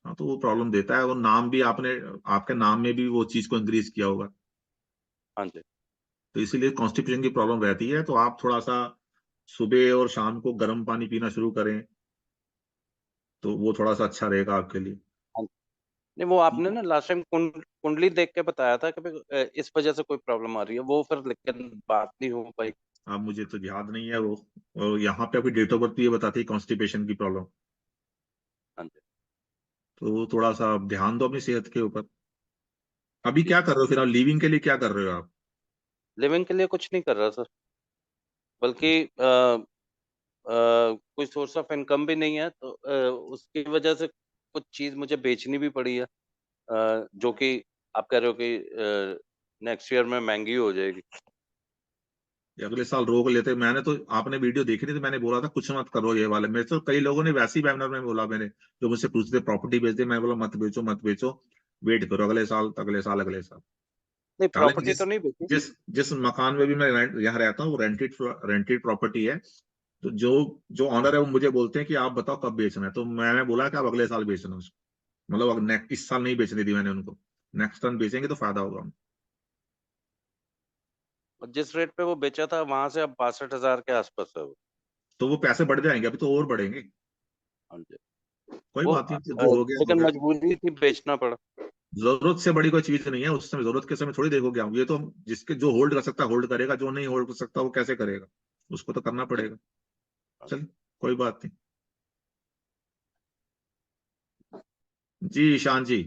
हाँ तो वो प्रॉब्लम देता है। वो नाम भी आपने, आपके नाम में भी वो चीज को इंक्रीज किया होगा, हाँ जी। तो इसीलिए कॉन्स्टिपेशन की प्रॉब्लम रहती है। तो आप थोड़ा सा सुबह और शाम को गर्म पानी पीना शुरू करें, तो वो थोड़ा सा अच्छा रहेगा आपके लिए। हाँ जी। नहीं, वो आपने ना लास्ट टाइम कुंडली देख के बताया था कि भाई, इस वजह से कोई प्रॉब्लम आ रही है, वो फिर लेकिन बात नहीं हो पाई। अब मुझे तो याद नहीं है वो। और यहाँ पे आपकी डेट ऑफ बर्थ भी ये बताती है कॉन्स्टिपेशन की प्रॉब्लम। हाँ जी। तो वो थोड़ा सा आप ध्यान दो अपनी सेहत के ऊपर। अभी ठीक क्या है। कर रहे हो फिर, आप लिविंग के लिए क्या कर रहे हो आप? लिविंग के लिए कुछ नहीं कर रहा सर, बल्कि कोई सोर्स ऑफ इनकम भी नहीं है, तो उसकी वजह से कुछ चीज मुझे बेचनी भी पड़ी है, जो कि आप कह रहे हो कि नेक्स्ट ईयर में महंगी हो जाएगी। ये अगले साल रोक लेते। मैंने तो, आपने वीडियो देखी नहीं तो मैंने बोला था कुछ मत करो ये वाले। मेरे तो कई लोगों ने वैसे ही वेबिनार में बोला, मैंने जो मुझसे पूछते प्रॉपर्टी बेच दे, मैं बोला मत बेचो मत बेचो, वेट करो अगले साल, अगले साल, अगले साल। नहीं, हालांकि प्रॉपर्टी तो नहीं बेची। जिस जिस मकान में भी मैं यहाँ रहता हूँ वो रेंटेड प्रॉपर्टी है। तो जो जो ऑनर है वो मुझे बोलते हैं कि आप बताओ कब बेचना है, तो मैंने बोला कि आप अगले साल बेचना उसको। मतलब इस साल नहीं बेचने दी मैंने उनको, नेक्स्ट टाइम बेचेंगे तो फायदा होगा। और जिस रेट पे वो बेचा था वहां से अब 62,000 के आसपास है वो। तो वो पैसे बढ़ जाएंगे, अभी तो और बढ़ेंगे। हाँ जी। कोई वो बात नहीं, तो जो हो गया हो लेकिन गया। मजबूरी थी, बेचना पड़ा। जरूरत से बड़ी कोई चीज नहीं है, उस समय जरूरत के समय थोड़ी देखोगे आप। ये तो जिसके जो होल्ड कर सकता है होल्ड करेगा, जो नहीं होल्ड कर सकता वो कैसे करेगा, उसको तो करना पड़ेगा। चल कोई बात नहीं। जी ईशान जी,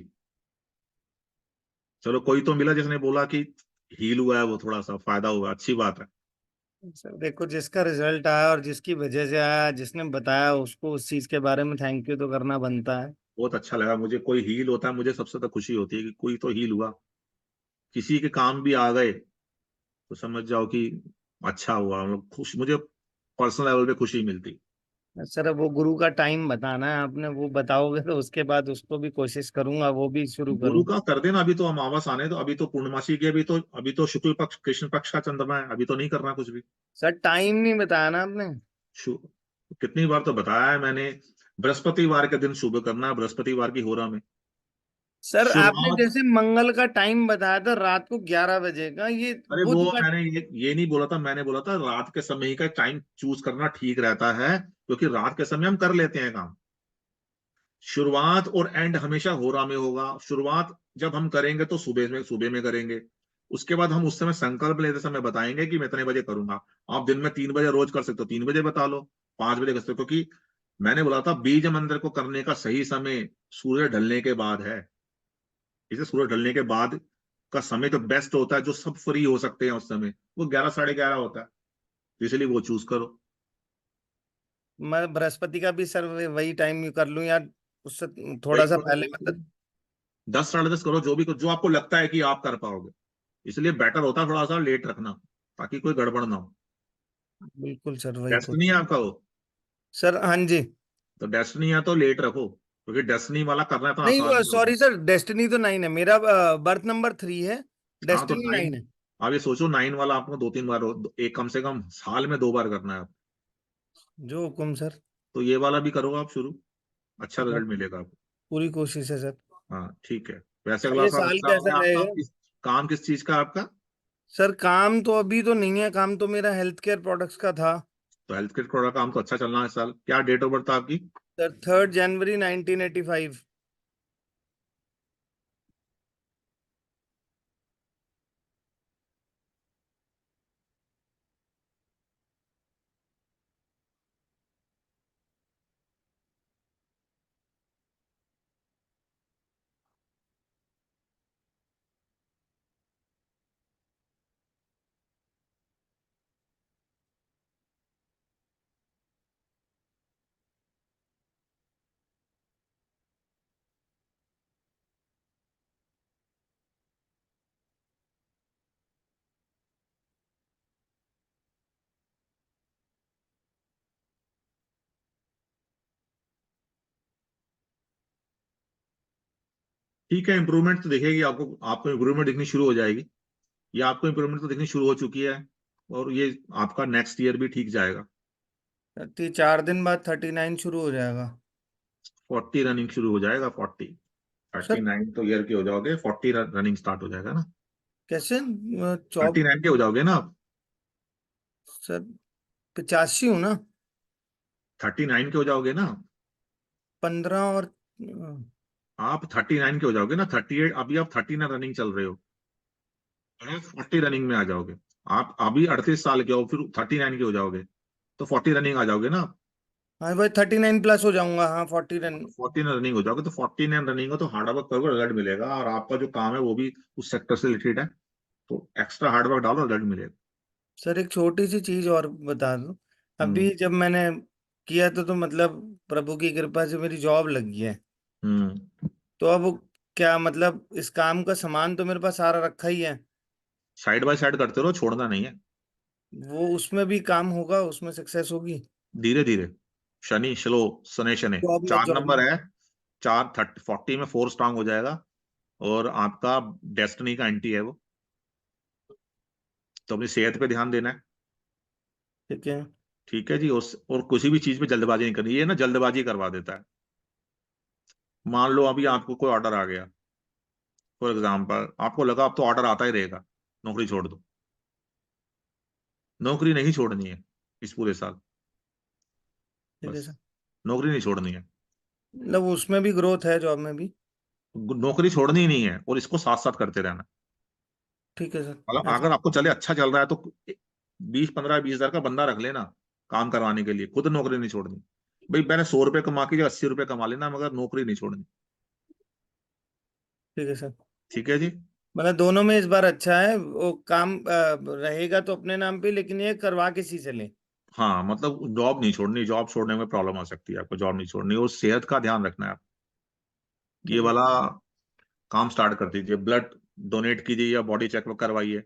चलो कोई तो मिला जिसने बोला कि हील हुआ है, वो थोड़ा सा फायदा हुआ, अच्छी बात है। सर देखो, जिसका रिजल्ट आया और जिसकी वजह से आया, जिसने बताया, उसको उस चीज के बारे में थैंक यू तो करना बनता है। बहुत अच्छा लगा मुझे, कोई हील होता है मुझे सबसे तो खुशी होती है कि कोई तो हील हुआ, किसी के काम भी आ गए तो समझ जाओ कि अच्छा हुआ, मतलब खुश, मुझे पर्सनल लेवल पे खुशी मिलती। सर अब वो गुरु का टाइम बताना है आपने, वो बताओगे तो उसके बाद उसको भी कोशिश करूंगा, वो भी शुरू गुरु करूँ। का कर देना, अभी तो अमावस आने दो, अभी तो पूर्णमासी की, अभी तो शुक्ल पक्ष कृष्ण पक्ष का चंद्रमा है, अभी तो नहीं करना कुछ भी। सर टाइम नहीं बताया ना आपने। शु- कितनी बार तो बताया है मैंने, बृहस्पतिवार के दिन शुभ करना है, बृहस्पतिवार की होरा में सर आपने शुरुआत। जैसे मंगल का टाइम बताया था रात को 11 बजे का, ये अरे वो बुध का। मैंने ये नहीं बोला था, मैंने बोला था रात के समय ही का टाइम चूज करना ठीक रहता है, क्योंकि रात के समय हम कर लेते हैं काम। शुरुआत और एंड हमेशा होरा में होगा। शुरुआत जब हम करेंगे तो सुबह में करेंगे। उसके बाद हम उस समय संकल्प लेते समय बताएंगे कि मैं इतने बजे करूंगा। आप दिन में 3 बजे रोज कर सकते हो, 3 बजे बता लो, 5 बजे कर सकते हो, क्योंकि मैंने बोला था बीज मंत्र को करने का सही समय सूर्य ढलने के बाद है। इसे सूर्य ढलने के बाद का समय तो बेस्ट होता है, जो सब फ्री हो सकते हैं उस समय, वो 11 साढ़े 11 होता है, तो इसलिए वो चूज करो। मैं बृहस्पति का भी सर वही टाइम कर लूं यार, उससे वही थोड़ा सा करो, पहले मतलब। 10 साढ़े 10 करो, जो आपको लगता है कि आप कर पाओगे। इसलिए बेटर होता है थोड़ा सा लेट रखना, ताकि कोई गड़बड़ ना हो। बिल्कुल सर, वही को। डेस्टिनी है आपका वो, सर हाँ जी। तो डेस्टिनी है तो लेट रखो, क्योंकि डेस्टिनी वाला करना इतना नहीं आसान नहीं होता। सॉरी सर, डेस्टिनी तो 9 है मेरा, बर्थ नंबर 3 है, हाँ तो डेस्टिनी 9 9, है। आप ये सोचो 9 वाला आपको 2 3 बार एक कम से कम साल में 2 बार करना है आप। जो हुकुम सर। तो ये वाला भी करो आप शुरू, अच्छा हाँ, रिजल्ट मिलेगा आपको। पूरी कोशिश है सर। हाँ ठीक है। वैसे सर अगला ये साल साल अच्छा हो कैसा गया आपका, रहेगा? काम किस चीज का है आपका? सर काम तो अभी तो नहीं है, काम तो मेरा हेल्थ केयर प्रोडक्ट्स का था। तो हेल्थ केयर का काम तो अच्छा चलना है इस साल। क्या डेट ऑफ बर्थ था आपकी? सर 3 जनवरी 1985। ठीक है, इंप्रूवमेंट तो दिखेगी आपको, आपको इंप्रूवमेंट दिखनी शुरू हो जाएगी। ये आपको इंप्रूवमेंट तो दिखनी शुरू हो चुकी है, और ये आपका नेक्स्ट ईयर भी ठीक जाएगा। 4 दिन बाद 39 शुरू हो जाएगा। 40 रनिंग शुरू हो जाएगा, 40, सर 39 तो ईयर के हो जाओगे, 40 रनिंग स्टार्ट हो जाएगा ना। कैसे? 39 के हो जाओगे ना आप, सर 85 हूँ ना। 39 के हो जाओगे ना 15 और आप, 39 के हो जाओगे ना, 38, अभी आप 39 रनिंग चल रहे हो, 40 रनिंग में आ जाओगे। आप अभी 38 साल के हो, फिर 39 के हो जाओगे, तो 40 रनिंग आ जाओगे ना। हाँ भाई 39 प्लस हो जाऊंगा, हाँ 40 रन। 40 रनिंग हो जाओगे, तो 49 रनिंग हो तो हार्ड वर्क करोगे, रिजल्ट मिलेगा। और आपका जो काम है वो भी उस सेक्टर से रिलेटेड है, तो एक्स्ट्रा हार्ड वर्क डालो, रिजल्ट मिलेगा। सर एक छोटी सी चीज और बता दूं, हम्म। अभी जब मैंने किया तो मतलब प्रभु की कृपा से मेरी जॉब लगी है। हम्म। तो अब क्या मतलब, इस काम का सामान तो मेरे पास सारा रखा ही है, साइड बाय साइड करते रहो, छोड़ना नहीं है। वो उसमें भी काम होगा, उसमें सक्सेस होगी? धीरे धीरे, शनि श्लो, शनि शनि, चार जॉब नंबर में। है, 40 में 4 स्ट्रांग हो जाएगा, और आपका डेस्टिनी का एंटी है वो, तो अपनी सेहत पे ध्यान देना है। ठीक है। ठीक है जी, और किसी भी चीज में जल्दबाजी नहीं करनी, ये ना जल्दबाजी करवा देता है। मान लो अभी आपको कोई ऑर्डर आ गया, फॉर एग्जाम्पल आपको लगा अब तो ऑर्डर आता ही रहेगा, नौकरी छोड़ दो। नौकरी नहीं छोड़नी है इस पूरे साल, ठीक है बस सर। नौकरी नहीं छोड़नी है। मतलब उसमें भी ग्रोथ है, जॉब में भी? नौकरी छोड़नी ही नहीं है और इसको साथ साथ करते रहना। ठीक है सर, मतलब ऐसा अगर आपको चले अच्छा चल रहा है तो 20-15-20 हजार का बंदा रख लेना काम करवाने के लिए, खुद नौकरी नहीं छोड़नी। भाई मैंने 100 रुपए कमा के जो 80 रुपए कमा लेना, मगर नौकरी नहीं छोड़नी। ठीक है सर। ठीक है जी। मतलब दोनों में इस बार अच्छा है, वो काम रहेगा तो अपने नाम पे, लेकिन ये करवा किसी से ले। हाँ मतलब जॉब नहीं छोड़नी, जॉब छोड़ने में प्रॉब्लम आ सकती है आपको, जॉब नहीं छोड़नी और सेहत का ध्यान रखना है आप। ये ठीक है वाला काम स्टार्ट कर दीजिए, ब्लड डोनेट कीजिए या बॉडी चेकअप करवाइए।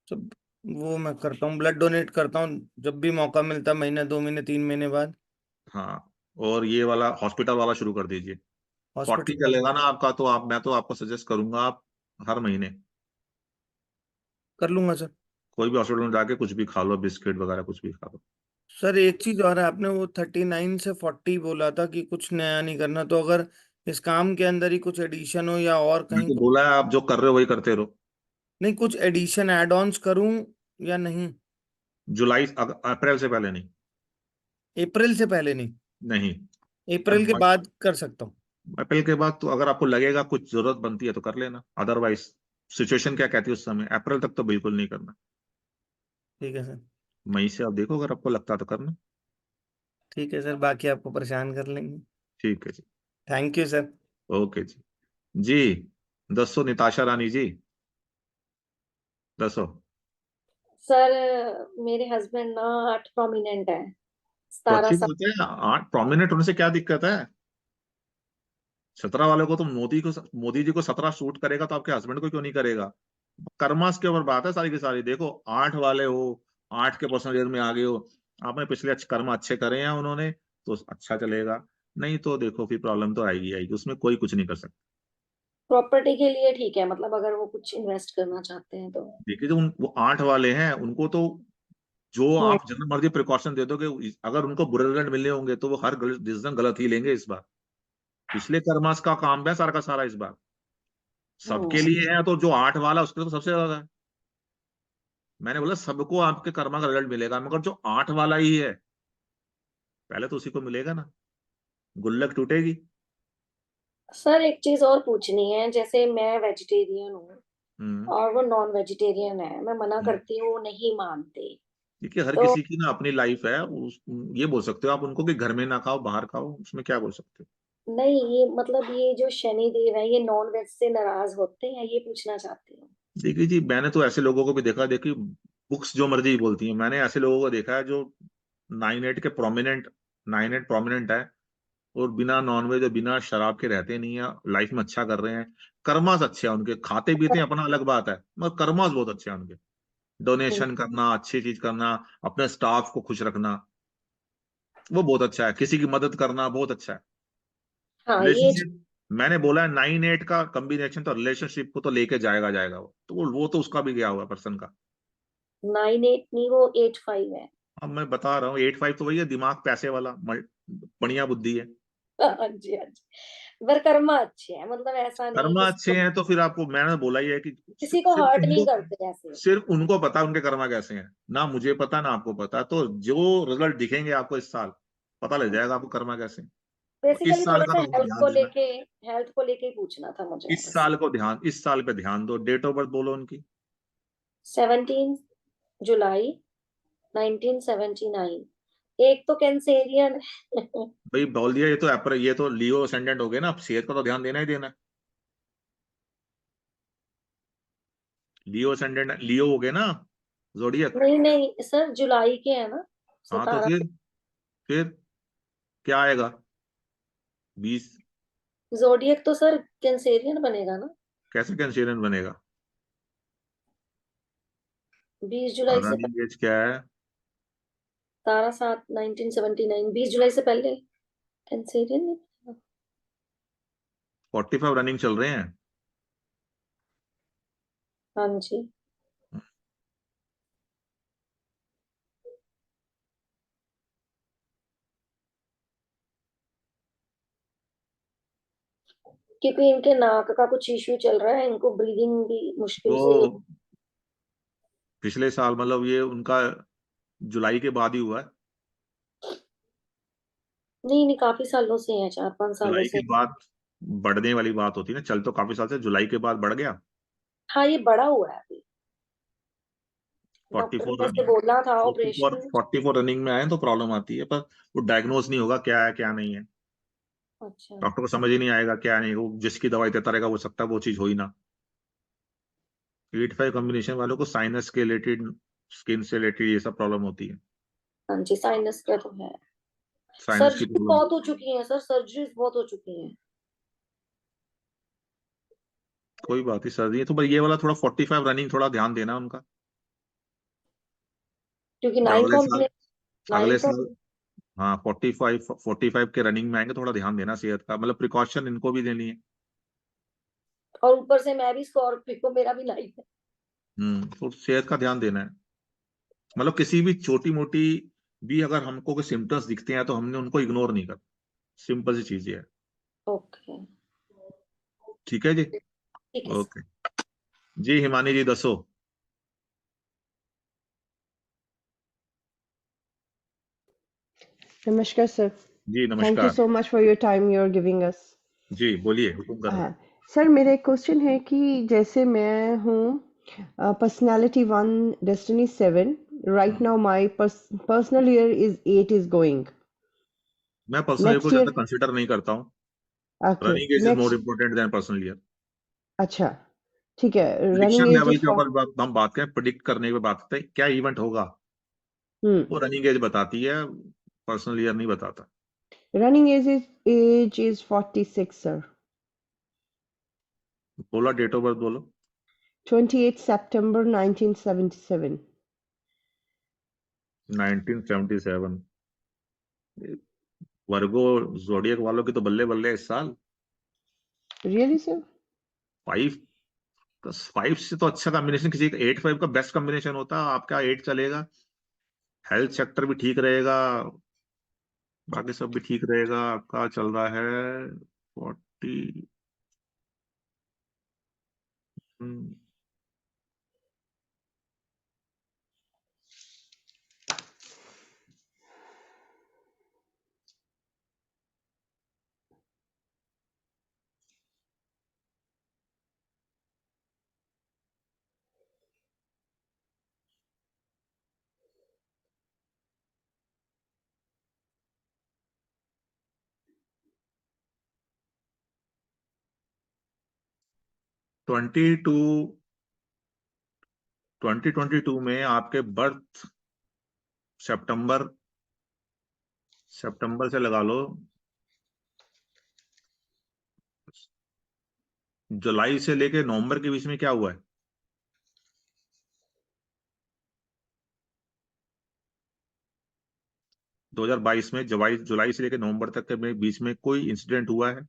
सब, वो मैं करता हूँ, ब्लड डोनेट करता हूँ जब भी मौका मिलता है, महीने 2 महीने 3 महीने बाद। हाँ और ये वाला हॉस्पिटल वाला शुरू कर दीजिए। 40 हॉस्पिटल का चलेगा ना आपका तो आप, मैं तो आपको सजेस्ट करूंगा आप हर महीने कर लूंगा सर। कोई भी हॉस्पिटल में जाके कुछ भी खा लो, बिस्किट वगैरह कुछ भी खा लो। सर एक चीज और है, आपने वो 39 से 40 बोला था कि कुछ नया नहीं करना, तो अगर इस काम के अंदर ही कुछ एडिशन हो या और मैं कहीं तो बोला है आप जो कर रहे हो वही करते रहो। नहीं, कुछ एडिशन एड ऑन्स करूं या नहीं? अप्रैल से पहले नहीं। अप्रैल से पहले नहीं? नहीं। अप्रैल के बाद कर सकता हूँ? अप्रैल के बाद तो अगर आपको लगेगा कुछ जरूरत बनती है तो कर लेना, अदरवाइज सिचुएशन क्या कहती है उस समय, अप्रैल तक तो बिल्कुल नहीं करना। ठीक है सर। मई से आप देखो, अगर आपको लगता है तो करना। ठीक है सर, बाकी आपको परेशान कर लेंगे। ठीक है जी। Thank you sir. ओके जी। जी दसो निताशा रानी जी, दसो। सर मेरे हस्बैंड ना 8 प्रोमिनेंट है, तो 17 अच्छी साल। बात है, 8 प्रोमिनेंट होने से क्या दिक्कत है? 17 वाले को तो मोदी जी को 17 शूट करेगा तो आपके हस्बैंड को क्यों नहीं करेगा? कर्मास के ऊपर बात है सारी की सारी। देखो 8 वाले हो, 8 के परसेंटेज में आ गए हो, आपने पिछले कर्म अच्छे करे हैं उन्होंने तो अच्छा चलेगा, नहीं तो देखो फिर प्रॉब्लम तो आएगी आएगी, उसमें कोई कुछ नहीं कर सकता। प्रॉपर्टी के लिए ठीक है, मतलब अगर वो कुछ इन्वेस्ट करना चाहते हैं तो। देखिए जो वो 8 वाले हैं उनको तो जो हम्म। आप जितना मर्जी प्रिकॉशन दे दोगे, अगर उनको बुरे रिजल्ट मिले होंगे तो वो हर डिसीजन गलत ही लेंगे इस बार। पिछले कर्मास का काम है सारा का सारा इस बार, सबके हम्म। लिए है, तो जो 8 वाला उसके लिए तो सबसे ज्यादा है। मैंने बोला सबको आपके कर्मा का रिजल्ट मिलेगा, मगर जो 8 वाला ही है पहले तो उसी को मिलेगा ना, गुल्लक टूटेगी। सर एक चीज और पूछनी है, जैसे मैं वेजिटेरियन हूँ हम्म। और वो नॉन वेजिटेरियन है, मैं मना हम्म। करती हूँ, वो नहीं मानते। देखिए हर तो किसी की ना अपनी लाइफ है, ये बोल सकते हो आप उनको कि घर में ना खाओ बाहर खाओ, उसमें क्या बोल सकते हो? नहीं, ये मतलब ये जो शनि देव है, ये नॉन वेज से नाराज होते हैं, ये पूछना चाहती हूँ। देखिए जी मैंने तो ऐसे लोगों को भी देखा, देखिए बुक्स जो मर्जी बोलती हैं, मैंने ऐसे लोगों को देखा है जो 9-8 प्रोमिनेंट है और बिना नॉनवेज और बिना शराब के रहते नहीं है, लाइफ में अच्छा कर रहे हैं। कर्मास अच्छे हैं उनके, खाते पीते हैं अपना अलग बात है, मगर कर्मास बहुत अच्छे हैं उनके। डोनेशन करना, अच्छी चीज करना, अपने स्टाफ को खुश रखना, वो बहुत अच्छा है। किसी की मदद करना बहुत अच्छा है। हाँ ये रिलेशनशिप, मैंने बोला है 9-8 का कॉम्बिनेशन तो रिलेशनशिप को तो लेके जाएगा जाएगा वो तो, वो तो उसका भी गया हुआ पर्सन का। 9-8 नहीं, वो 8-5 है। अब मैं बता रहा हूँ 8-5 तो वही है, दिमाग पैसे वाला, बढ़िया बुद्धि है। हाँ जी, हाँ जी। पर कर्मा अच्छे हैं, मतलब ऐसा नहीं कर्मा किसी अच्छे को, हैं तो फिर आपको मैंने बोला ही है कि किसी को सिर्फ हर्ट नहीं उनको, करते ऐसे। सिर्फ उनको पता है उनके कर्मा कैसे हैं, ना मुझे पता ना आपको पता। तो जो रिजल्ट दिखेंगे आपको इस साल, पता लग जाएगा आपको कर्मा कैसे हैं। और इस बेसिकली साल थोड़ा का सा तो बहुत ध्यान देना, हेल्थ को लेके ही पूछना था मुझे इस बस। साल को ध्यान, इस साल पे ध्यान दो। डेट ऑफ बर्थ बोलो उनकी। 17 जुलाई 1979। एक तो कैंसेरियन है। भाई बोल दिया, ये तो अप्रैल, ये तो लियो असेंडेंट हो गए ना, अब सेहत का तो ध्यान देना ही देना है। लियो असेंडेंट, लियो हो गए ना जोडियक। नहीं नहीं सर, जुलाई के है ना हाँ तो 17। फिर क्या आएगा? 20। जोडियक तो सर कैंसेरियन बनेगा ना। कैसे कैंसेरियन बनेगा? 20 जुलाई से रनिंग एज क्या है? 17/7/1979, 20 जुलाई से पहले कैंसेरियन नहीं बनेगा। 45 रनिंग चल रहे हैं। हाँ जी। क्योंकि इनके नाक का कुछ इश्यू चल रहा है, इनको ब्रीदिंग भी मुश्किल से। तो पिछले साल मतलब ये उनका जुलाई के बाद ही हुआ है। नहीं नहीं, काफी सालों से है, 4-5 सालों जुलाई से। के बाद बढ़ने वाली बात होती है ना, चल तो काफी साल से, जुलाई के बाद बढ़ गया हाँ ये बड़ा हुआ है अभी, डॉक्टर 44 ने ऐसे रनिंग, बोला था 44 ऑपरेशन। 44 रनिंग में आए तो प्रॉब्लम आती है, पर वो डायग्नोज नहीं होगा क्या है क्या नहीं है, अच्छा डॉक्टर को समझ ही नहीं आएगा क्या नहीं, वो जिसकी दवाई देता रहेगा वो सकता है वो चीज हो ही ना। 8-5 कॉम्बिनेशन वालों को साइनस के रिलेटेड, स्किन से रिलेटेड ये सब प्रॉब्लम होती है, हाँ जी, साइनस का तो है। साइनस की सर्जरी प्रॉब्लम। बहुत हो चुकी है सर, सर्जरीज बहुत हो चुकी हैं। कोई बात नहीं सर, ये तो भाई ये वाला थोड़ा 45 रनिंग थोड़ा ध्यान देना उनका, क्योंकि जब नाइन अगले साल, कॉम्बिनेशन, नाइन अगले साल, हाँ 45 के रनिंग में आएंगे, थोड़ा ध्यान देना सेहत का, मतलब प्रिकॉशन इनको भी देनी है। और ऊपर से मैं भी स्कॉर्पियो, मेरा भी नाइन है। तो सेहत का ध्यान देना है, मतलब किसी भी छोटी मोटी भी अगर हमको कोई सिम्टम्स दिखते हैं तो हमने उनको इग्नोर नहीं करना, सिंपल सी चीज ये है। ओके ठीक है जी, ठीक है सर। ओके जी। हिमानी जी दसो। Namaskar, sir. Ji Thank you नमस्कार। so much for your time you're giving us. जी बोलिए, हुक्म करो। हाँ, सर मेरा एक क्वेश्चन है कि जैसे मैं हूँ personality 1 destiny 7 right now my personal year is 8 is going मैं पर्सनल को नेक्स्ट ज्यादा ईयर कंसिडर नहीं करता हूँ, okay running age is more next important than personal year. अच्छा ठीक है running prediction age level is के फॉर ऊपर हम बात करें, प्रिडिक्ट करने की बात करते हैं क्या इवेंट होगा, वो रनिंग एज बताती है, पर्सनल ईयर नहीं बताता। रनिंग एज इज 46 सर बोला, डेट ऑफ बर्थ बोलो। 28 सितंबर 1977 1977। वर्गो जोडियक वालों की तो बल्ले बल्ले इस साल। रियली सर 5 से तो अच्छा कॉम्बिनेशन किसी का 8-5 का बेस्ट कॉम्बिनेशन होता है, आपका 8 चलेगा, हेल्थ सेक्टर भी ठीक रहेगा, बाकी सब भी ठीक रहेगा, आपका चल रहा है 40। 2022 में आपके बर्थ सितंबर, सितंबर से लगा लो, जुलाई से लेके नवंबर के बीच में क्या हुआ है? दो 2022 में जुलाई जुलाई से लेकर नवंबर तक के में बीच में कोई इंसिडेंट हुआ है?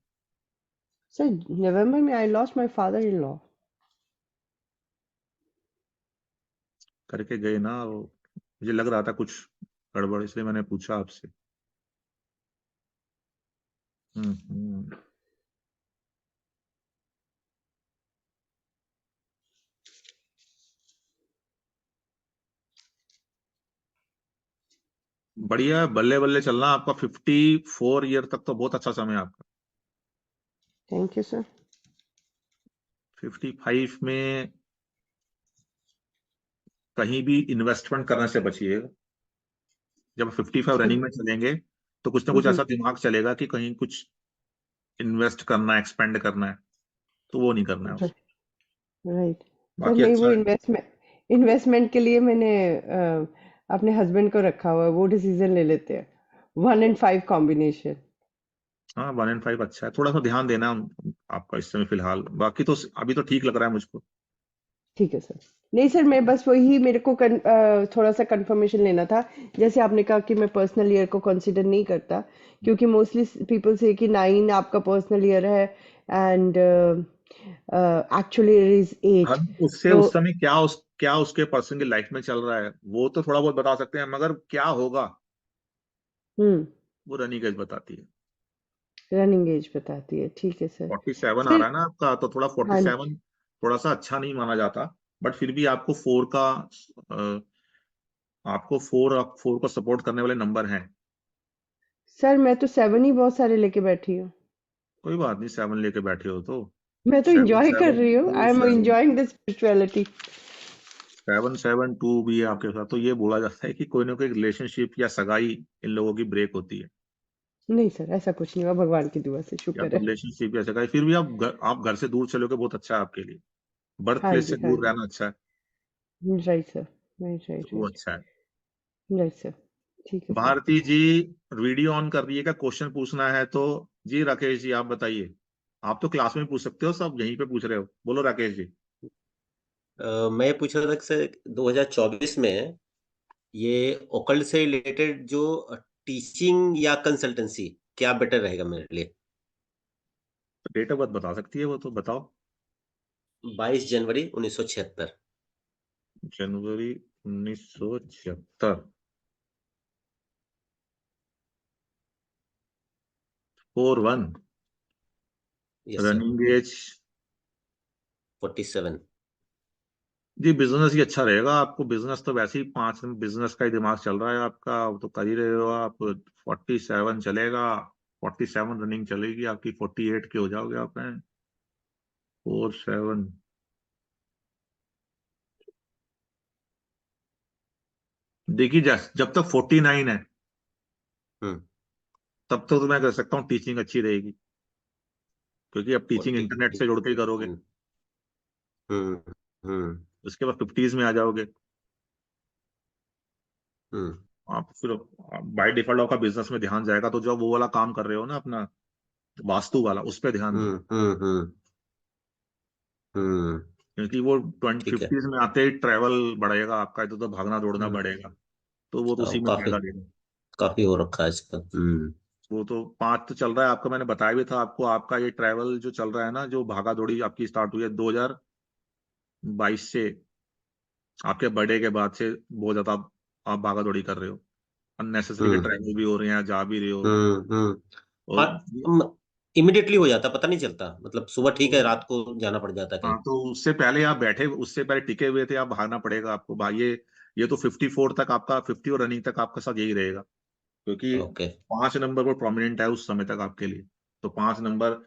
सर नवंबर में I lost my father in law करके गए ना वो, मुझे लग रहा था कुछ गड़बड़, इसलिए मैंने पूछा आपसे। हम्म। बढ़िया, बल्ले बल्ले चलना, आपका 54 ईयर तक तो बहुत अच्छा समय है आपका। थैंक यू सर 55 में कहीं भी इन्वेस्टमेंट करने से बचिएगा। जब 55 रनिंग में चलेंगे तो कुछ ना कुछ ऐसा दिमाग चलेगा कि कहीं कुछ इन्वेस्ट करना है, एक्सपेंड करना है, तो वो नहीं करना है उसको। राइट सर बाकी नहीं अच्छा वो है। इन्वेस्टमेंट के लिए मैंने अपने हस्बैंड को रखा हुआ है वो डिसीजन ले लेते हैं 1 and 5 कॉम्बिनेशन हाँ 1 and 5 अच्छा है, थोड़ा सा ध्यान देना आपका इस समय फिलहाल, बाकी तो अभी तो ठीक लग रहा है मुझको। ठीक है सर नहीं सर मैं बस वही मेरे को थोड़ा सा कंफर्मेशन लेना था जैसे आपने कहा कि मैं पर्सनल ईयर को कंसिडर नहीं करता क्योंकि मोस्टली पीपल से कि 9 आपका पर्सनल ईयर है एंड एक्चुअली इज 8 हम उससे तो उस समय क्या उसके पर्सन की लाइफ में चल रहा है वो तो थोड़ा बहुत बता सकते हैं, मगर क्या होगा वो रनिंग एज बताती है। रनिंग एज बताती है ठीक है सर 47 आ सर रहा है ना आपका, तो थोड़ा हाँ 47 थोड़ा सा अच्छा नहीं माना जाता, बट फिर भी आपको 4 का आपको 4 को सपोर्ट करने वाले नंबर हैं। सर मैं तो 7 ही बहुत सारे लेके बैठी हूँ कोई बात नहीं, 7 लेके बैठे हो तो मैं तो 7 एंजॉय कर 7 रही हूँ, 2 I am 7 enjoying the spirituality. 7 7 2 भी है आपके साथ, तो ये बोला जाता है कि कोई ना कोई रिलेशनशिप या सगाई इन लोगों की ब्रेक होती है, नहीं सर, ऐसा कुछ नहीं हुआ, भगवान की दुआ से या शुक्र तो है। रिलेशनशिप या सगाई। फिर भी आप घर से दूर चलोगे बहुत अच्छा है आपके लिए, बर्थ हाँ प्लेस जी, से हाँ दूर जी, रहना अच्छा है, राइट सर, राइट राइट तो वो राइट अच्छा है। राइट सर, ठीक है sir. Bharti ji video on कर रही है, क्या क्वेश्चन पूछना है तो? जी राकेश जी आप बताइए, आप तो क्लास में पूछ सकते हो, सब यहीं पे पूछ रहे हो, बोलो राकेश जी। मैं पूछ रहा था कि सर 2024 में ये ओकल्ट से रिलेटेड जो टीचिंग या कंसल्टेंसी क्या बेटर रहेगा मेरे लिए? डेट ऑफ बर्थ बता सकती है वो, तो बताओ। 22 जनवरी 1976। जनवरी 1976। 41। Yes sir, running age 47। जी बिजनेस ही अच्छा रहेगा आपको, बिजनेस तो वैसे ही 5 बिजनेस का ही दिमाग चल रहा है आपका, अब तो कर ही रहे हो आप। 47 चलेगा, 47 रनिंग चलेगी आपकी, 48 के हो जाओगे आप हैं। 47 देखिए, जब तक 49 है हम्म, तब तक तो मैं कर सकता हूँ टीचिंग अच्छी रहेगी, क्योंकि अब टीचिंग 40। इंटरनेट से जुड़ के ही करोगे। हम्म हम्म हम्म उसके बाद 50s में आ जाओगे हम्म आप, फिर बाय डिफॉल्ट आपका बिजनेस में ध्यान जाएगा, तो जब वो वाला काम कर रहे हो ना अपना वास्तु वाला, उस पर ध्यान दो, हम्म हम्म हम्म हम्म, क्योंकि वो ठीक है। 50s में आते ही ट्रैवल बढ़ेगा आपका, इधर तो भागना दौड़ना हम्म, बढ़ेगा, तो वो तो उसी में काफी फायदा देगा। काफी हो रखा है आजकल। वो तो 5 तो चल रहा है आपका, मैंने बताया भी था आपको, आपका ये ट्रैवल जो चल रहा है ना, जो भागा दौड़ी आपकी स्टार्ट हुई है 2022 से, आपके बर्थडे के बाद से बहुत ज्यादा आप भागा दौड़ी कर रहे हो, अननेसेसरी के हम्म ट्रैवल भी हो रहे हैं, जा भी रहे हो। हम्म। और और इमिडिएटली हो जाता, पता नहीं चलता, मतलब सुबह ठीक है, तो, रात को जाना पड़ जाता है कहीं। हाँ तो उससे पहले आप बैठे, उससे पहले टिके हुए थे, आप भागना पड़ेगा आपको भाई, ये तो 54 तक आपका, 50 और रनिंग तक आपका साथ यही रहेगा, क्योंकि ओके। 5 नंबर पर प्रोमिनेंट है उस समय तक आपके लिए, तो 5 नंबर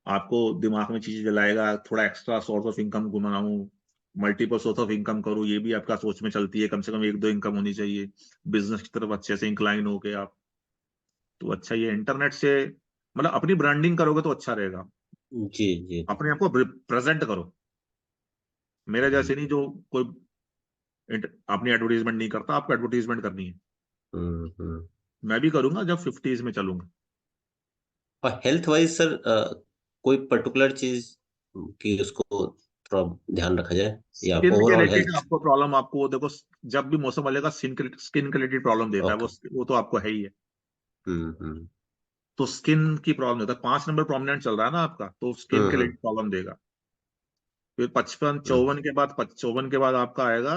आपको दिमाग में चीजें जलाएगा, थोड़ा एक्स्ट्रा सोर्स ऑफ इनकम घुमाऊं, मल्टीपल सोर्स ऑफ इनकम करूं, ये भी आपका सोच में चलती है, कम से कम 1 2 इनकम होनी चाहिए, बिजनेस की तरफ अच्छे से इंक्लाइन हो गए आप, तो अच्छा ये इंटरनेट से मतलब अपनी ब्रांडिंग करोगे तो अच्छा रहेगा, जी जी। अपने आप को प्रेजेंट करो, मेरे जैसे नहीं जो कोई अपनी एडवर्टीजमेंट नहीं करता, आपको एडवर्टीजमेंट करनी है, हम्म। मैं भी करूंगा जब 50s में चलूंगा। और हेल्थ वाइज सर कोई पर्टिकुलर चीज कि उसको थोड़ा ध्यान रखा जाए, या स्किन के ओवरऑल रिलेटेड हेल्थ? आपको प्रॉब्लम, आपको वो देखो, जब भी मौसम बदलेगा स्किन के रिलेटेड प्रॉब्लम देता है ओके। वो तो आपको है ही है, हम्म। तो स्किन की प्रॉब्लम देता है, 5 नंबर प्रोमिनेंट चल रहा है ना आपका, तो स्किन के हम्म रिलेटेड प्रॉब्लम देगा। फिर 55 हम्म 54 के बाद, 54 के बाद आपका आएगा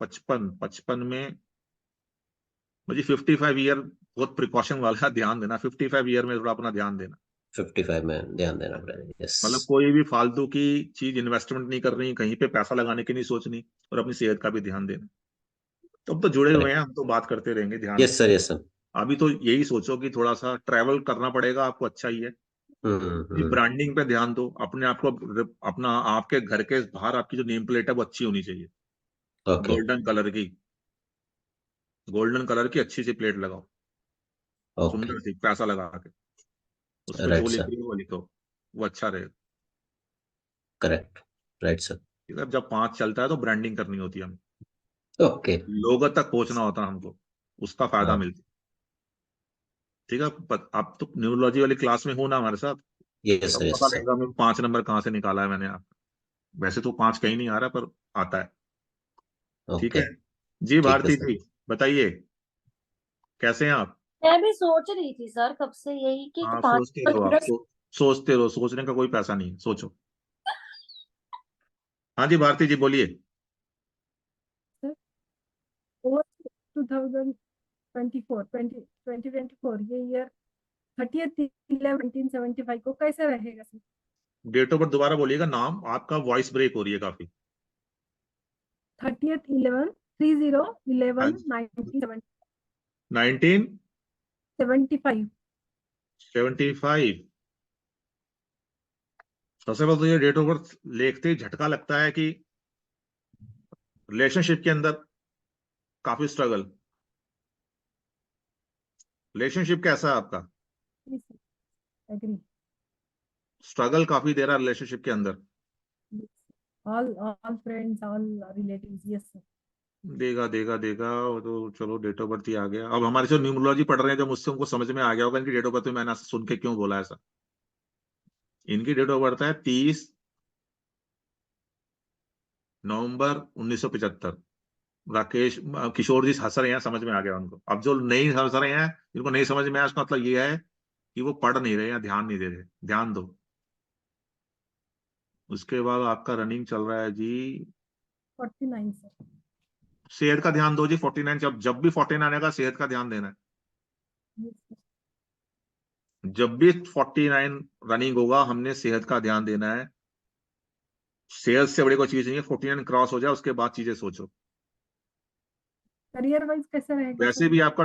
55, 55 में मुझे 55 ईयर बहुत प्रिकॉशन वाला ध्यान देना, 55 ईयर में थोड़ा अपना ध्यान देना, 55 में ध्यान देना पड़ेगा, यस। मतलब कोई भी फालतू की चीज इन्वेस्टमेंट नहीं करनी, कहीं पे पैसा लगाने की नहीं सोचनी, और अपनी सेहत का भी ध्यान देना। तो अब तो जुड़े हुए हैं करेक्ट। हम, तो बात करते रहेंगे ध्यान यस से। Sir, yes sir. अभी तो यही सोचो कि थोड़ा सा ट्रैवल करना पड़ेगा आपको, अच्छा ही है, हम्म। ब्रांडिंग पे ध्यान दो, अपने आप को अपना, आपके घर के बाहर आपकी जो नेम प्लेट है वो अच्छी होनी चाहिए, ओके गोल्डन कलर की, गोल्डन कलर की अच्छी सी प्लेट लगाओ, ओके। सुंदर सी पैसा लगा के, उस पर जो राइट लिख सर। रही है वो लिखो, वो अच्छा रहेगा। करेक्ट। Right sir. ठीक है, अब जब 5 चलता है तो ब्रांडिंग करनी होती है हमें, ओके। लोगों तक पहुंचना होता है हमको, उसका फायदा हाँ। मिलता है। ठीक है, आप तो न्यूरोलॉजी वाली क्लास में हो ना हमारे साथ, यस सर, तब यस पता सर। लगेगा हमें 5 नंबर कहाँ से निकाला है मैंने, आप वैसे तो 5 कहीं नहीं आ रहा, पर आता है। ठीक ओके। है जी, ठीक है भारती सर। जी बताइए, कैसे हैं आप? मैं भी सोच रही थी सर कब से यही कि हाँ पांच सोचते रहो आप, सोचते रहो, सोचने का कोई पैसा नहीं है, सोचो। हाँ जी भारती जी बोलिए। 2024 ये ईयर 30/11/1975 को कैसे रहेगा सर? डेट ऑफ बर्थ दोबारा बोलिएगा, नाम आपका, वॉइस ब्रेक हो रही है काफी। 30/11/1975। 1975। सबसे पहले तो ये डेट ऑफ बर्थ देखते ही झटका लगता है कि रिलेशनशिप के अंदर काफी स्ट्रगल। रिलेशनशिप कैसा है आपका? एग्री। स्ट्रगल काफी दे रहा है रिलेशनशिप के अंदर। all friends, all relatives, yes sir. देगा देगा देगा, वो तो चलो डेट ऑफ बर्थ ही आ गया। अब हमारे जो न्यूमरोलॉजी पढ़ रहे हैं जो मुझसे, उनको समझ में आ गया होगा इनकी डेट ऑफ बर्थ में मैंने सुन के क्यों बोला ऐसा। इनकी डेट ऑफ बर्थ है 30 नवंबर 1975। राकेश किशोर जी हंस रहे हैं, समझ में आ गया उनको। अब जो नहीं हंस रहे हैं, जिनको नहीं समझ में आया, उसका मतलब ये है कि वो पढ़ नहीं रहे हैं, ध्यान नहीं दे रहे। ध्यान दो। उसके बाद आपका रनिंग चल रहा है जी 49 सर। सेहत का ध्यान दो जी। 49, जब भी 49 आएगा सेहत का ध्यान देना है। yes sir. जब भी 49 रनिंग होगा हमने सेहत का ध्यान देना है। सेहत से बड़ी कोई चीज नहीं है। 49 क्रॉस हो जाए उसके बाद चीजें सोचो। करियर वाइज कैसा रहेगा वैसे सर? भी आपका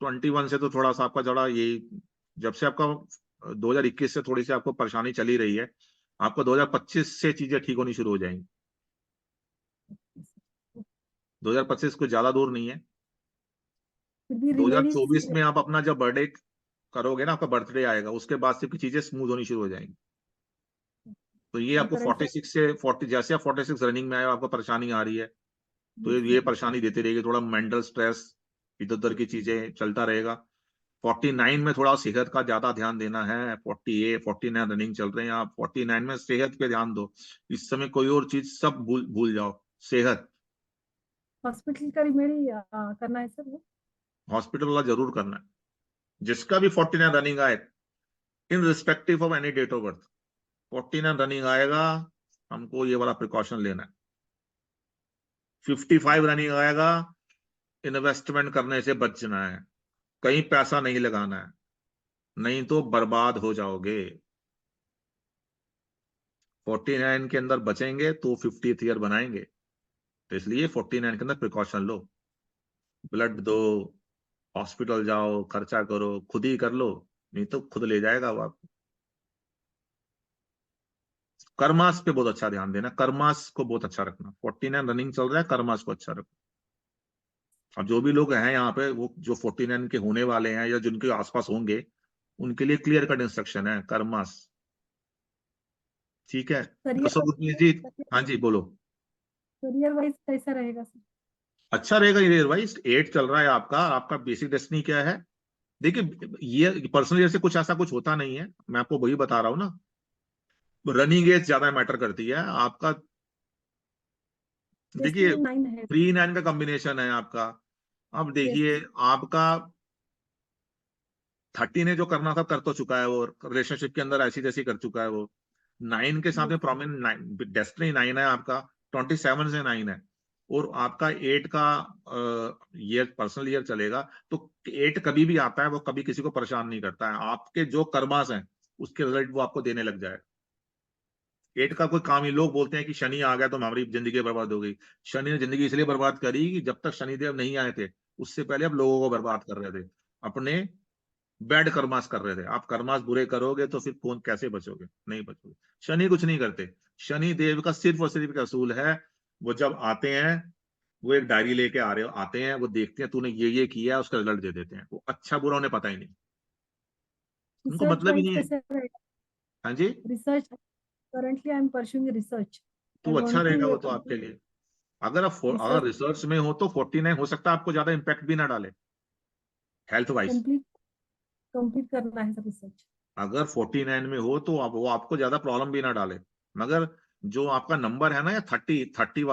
21 से तो थोड़ा सा आपका जरा यही, जब से आपका 2021 से थोड़ी सी आपको परेशानी चली रही है, आपको 2025 से चीजें ठीक होनी शुरू हो जाएंगी। 2025 कुछ ज्यादा दूर नहीं है। फिर भी रेमेडीज 2024 में आप अपना जब बर्थडे करोगे ना, आपका बर्थडे आएगा, उसके बाद से चीजें स्मूथ होनी शुरू हो जाएंगी। तो ये आपको 46 से 40, जैसे आप 46 रनिंग में आए हो, आपको परेशानी आ रही है, तो ये परेशानी देती रहेगी। थोड़ा मेंटल स्ट्रेस, इधर उधर की चीजें चलता रहेगा। 49 में थोड़ा सेहत का ज्यादा ध्यान देना है। 48 49 रनिंग चल रहे हैं, आप 49 में सेहत पे ध्यान दो। इस समय कोई और चीज सब भूल जाओ, सेहत। हॉस्पिटल का रेमेडी करना है सर वो? हॉस्पिटल वाला जरूर करना है। जिसका भी 49 रनिंग आए, in respective of any date of birth, 49 running आएगा, हमको ये वाला प्रिकॉशन लेना है। 55 रनिंग आएगा, इन्वेस्टमेंट करने से बचना है, कहीं पैसा नहीं लगाना है, नहीं तो बर्बाद हो जाओगे। 49 के अंदर बचेंगे तो 50th ईयर बनाएंगे। तो इसलिए 49 के अंदर प्रिकॉशन लो। ब्लड दो, हॉस्पिटल जाओ, खर्चा करो, खुद ही कर लो, नहीं तो खुद ले जाएगा वो आपको। कर्मास पे बहुत अच्छा ध्यान देना, कर्मास को बहुत अच्छा रखना। 49 रनिंग चल रहा है, कर्मास को अच्छा रखना। अब जो भी लोग हैं यहाँ पे, वो जो 49 के होने वाले हैं या जिनके आसपास होंगे, उनके लिए क्लियर कट इंस्ट्रक्शन है, कर्मास। ठीक है। करियर जी, हाँ जी बोलो। करियर वाइज कैसा रहेगा सर? अच्छा रहेगा ये भाई। 8 चल रहा है आपका। आपका बेसिक डेस्टिनी क्या है? देखिए, ये पर्सनल ईयर से कुछ ऐसा कुछ होता नहीं है, मैं आपको वही बता रहा हूँ ना। रनिंग एज ज्यादा मैटर करती है आपका। देखिए, 9 है 3-9 का कॉम्बिनेशन है आपका। अब देखिए, आपका 30 ने जो करना था कर तो चुका है, वो रिलेशनशिप के अंदर ऐसी जैसी कर चुका है वो। 9 के साथ में प्रोमिनेंट डेस्टिनी 9 है आपका। 27 से 9 है, और आपका 8 का ईयर पर्सनल ईयर चलेगा। तो 8 कभी भी आता है, वो कभी किसी को परेशान नहीं करता है। आपके जो कर्मास हैं उसके रिजल्ट वो आपको देने लग जाए। 8 का कोई काम ही, लोग बोलते हैं कि शनि आ गया तो हमारी जिंदगी बर्बाद हो गई। शनि ने जिंदगी इसलिए बर्बाद करी कि जब तक शनिदेव नहीं आए थे, उससे पहले आप लोगों को बर्बाद कर रहे थे, अपने बैड कर्मास कर रहे थे। आप कर्मास बुरे करोगे तो फिर कौन, कैसे बचोगे? नहीं बचोगे। शनि कुछ नहीं करते। शनि देव का सिर्फ और सिर्फ एक असूल है, वो जब आते हैं, वो एक डायरी लेके आते हैं, वो देखते हैं तूने ये किया है, उसका रिजल्ट दे देते हैं। वो अच्छा बुरा उन्हें पता ही नहीं, उनको रिसर्च मतलब ही वाइज नहीं है। कैसा रहेगा? हाँ जी, research currently I am pursuing research. तो अच्छा रहेगा वो तो आपके लिए। अगर आप अगर रिसर्च में हो तो 49 हो सकता है आपको ज्यादा इम्पैक्ट भी ना डाले हेल्थ वाइज। कंप्लीट करना है सर रिसर्च। अगर 49 में हो तो वो आपको ज्यादा प्रॉब्लम भी ना डाले। मगर जो आपका नंबर है ना, या 30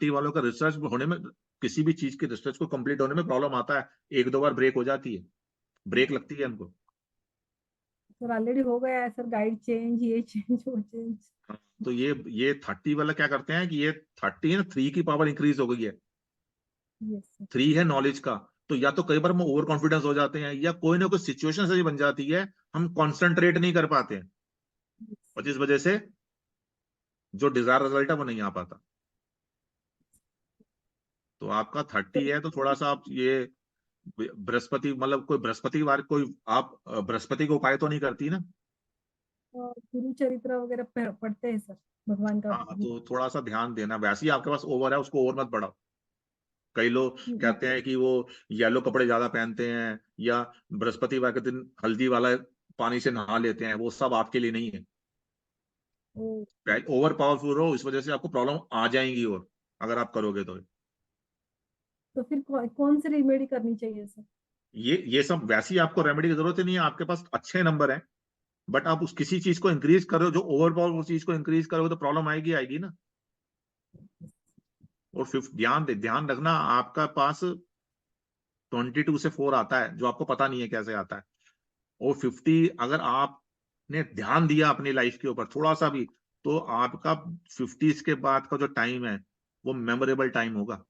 वालों का रिसर्च होने में, किसी भी चीज की रिसर्च को कंप्लीट होने में प्रॉब्लम आता है। 1-2 बार ब्रेक हो जाती है, ब्रेक लगती है हमको। सर ऑलरेडी हो गया है सर, गाइड चेंज, ये चेंज, वो चेंज। तो ये 30 वाला क्या करते हैं कि ये 30 है ना, 3 की पावर इंक्रीज हो गई है। 3 है नॉलेज का। तो या तो कई बार हम ओवर कॉन्फिडेंस हो जाते हैं, या कोई ना कोई सिचुएशन ऐसी बन जाती है, हम कॉन्सेंट्रेट नहीं कर पाते हैं, और जिस वजह से जो डिजायर रिजल्ट है वो नहीं आ पाता। तो आपका 30 है, तो थोड़ा सा आप ये बृहस्पति, मतलब कोई बृहस्पतिवार, कोई आप बृहस्पति को उपाय तो नहीं करती ना? गुरु चरित्र वगैरह पढ़ते हैं सर, भगवान का। हाँ, तो थोड़ा सा ध्यान देना। वैसे ही आपके पास ओवर है, उसको और मत बढ़ाओ। कई लोग कहते हैं कि वो येलो कपड़े ज्यादा पहनते हैं या बृहस्पतिवार के दिन हल्दी वाला पानी से नहा लेते हैं, वो सब आपके लिए नहीं है। ओवर पावरफुल हो, इस वजह से आपको प्रॉब्लम आ जाएंगी, और अगर आप करोगे तो फिर कौन सी रेमेडी करनी चाहिए सर? ये सब वैसे ही आपको रेमेडी की जरूरत ही नहीं है। आपके पास अच्छे नंबर हैं, बट आप उस किसी चीज को इंक्रीज कर रहे हो जो ओवर पावरफुल चीज को इंक्रीज करोगे तो प्रॉब्लम आएगी ना। और ध्यान रखना, आपका पास 22 से 4 आता है जो आपको पता नहीं है कैसे आता है। और 50 अगर आपने ध्यान दिया अपनी लाइफ के ऊपर थोड़ा सा भी, तो आपका 50 के बाद का जो टाइम है वो मेमोरेबल टाइम होगा,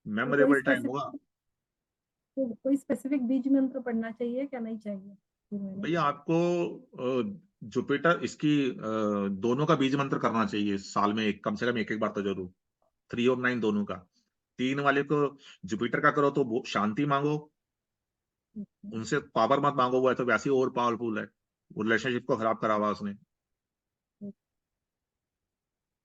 मेमोरेबल टाइम होगा। कोई स्पेसिफिक बीज मंत्र पढ़ना चाहिए क्या नहीं चाहिए? भैया आपको जुपिटर इसकी दोनों का बीज मंत्र करना चाहिए साल में कम से कम एक बार तो जरूर। 3 और 9 दोनों का। 3 वाले को जुपिटर का करो तो शांति मांगो, उनसे पावर मत मांगो, वो है तो वैसे ही और पावरफुल है, वो रिलेशनशिप को खराब करा हुआ उसने।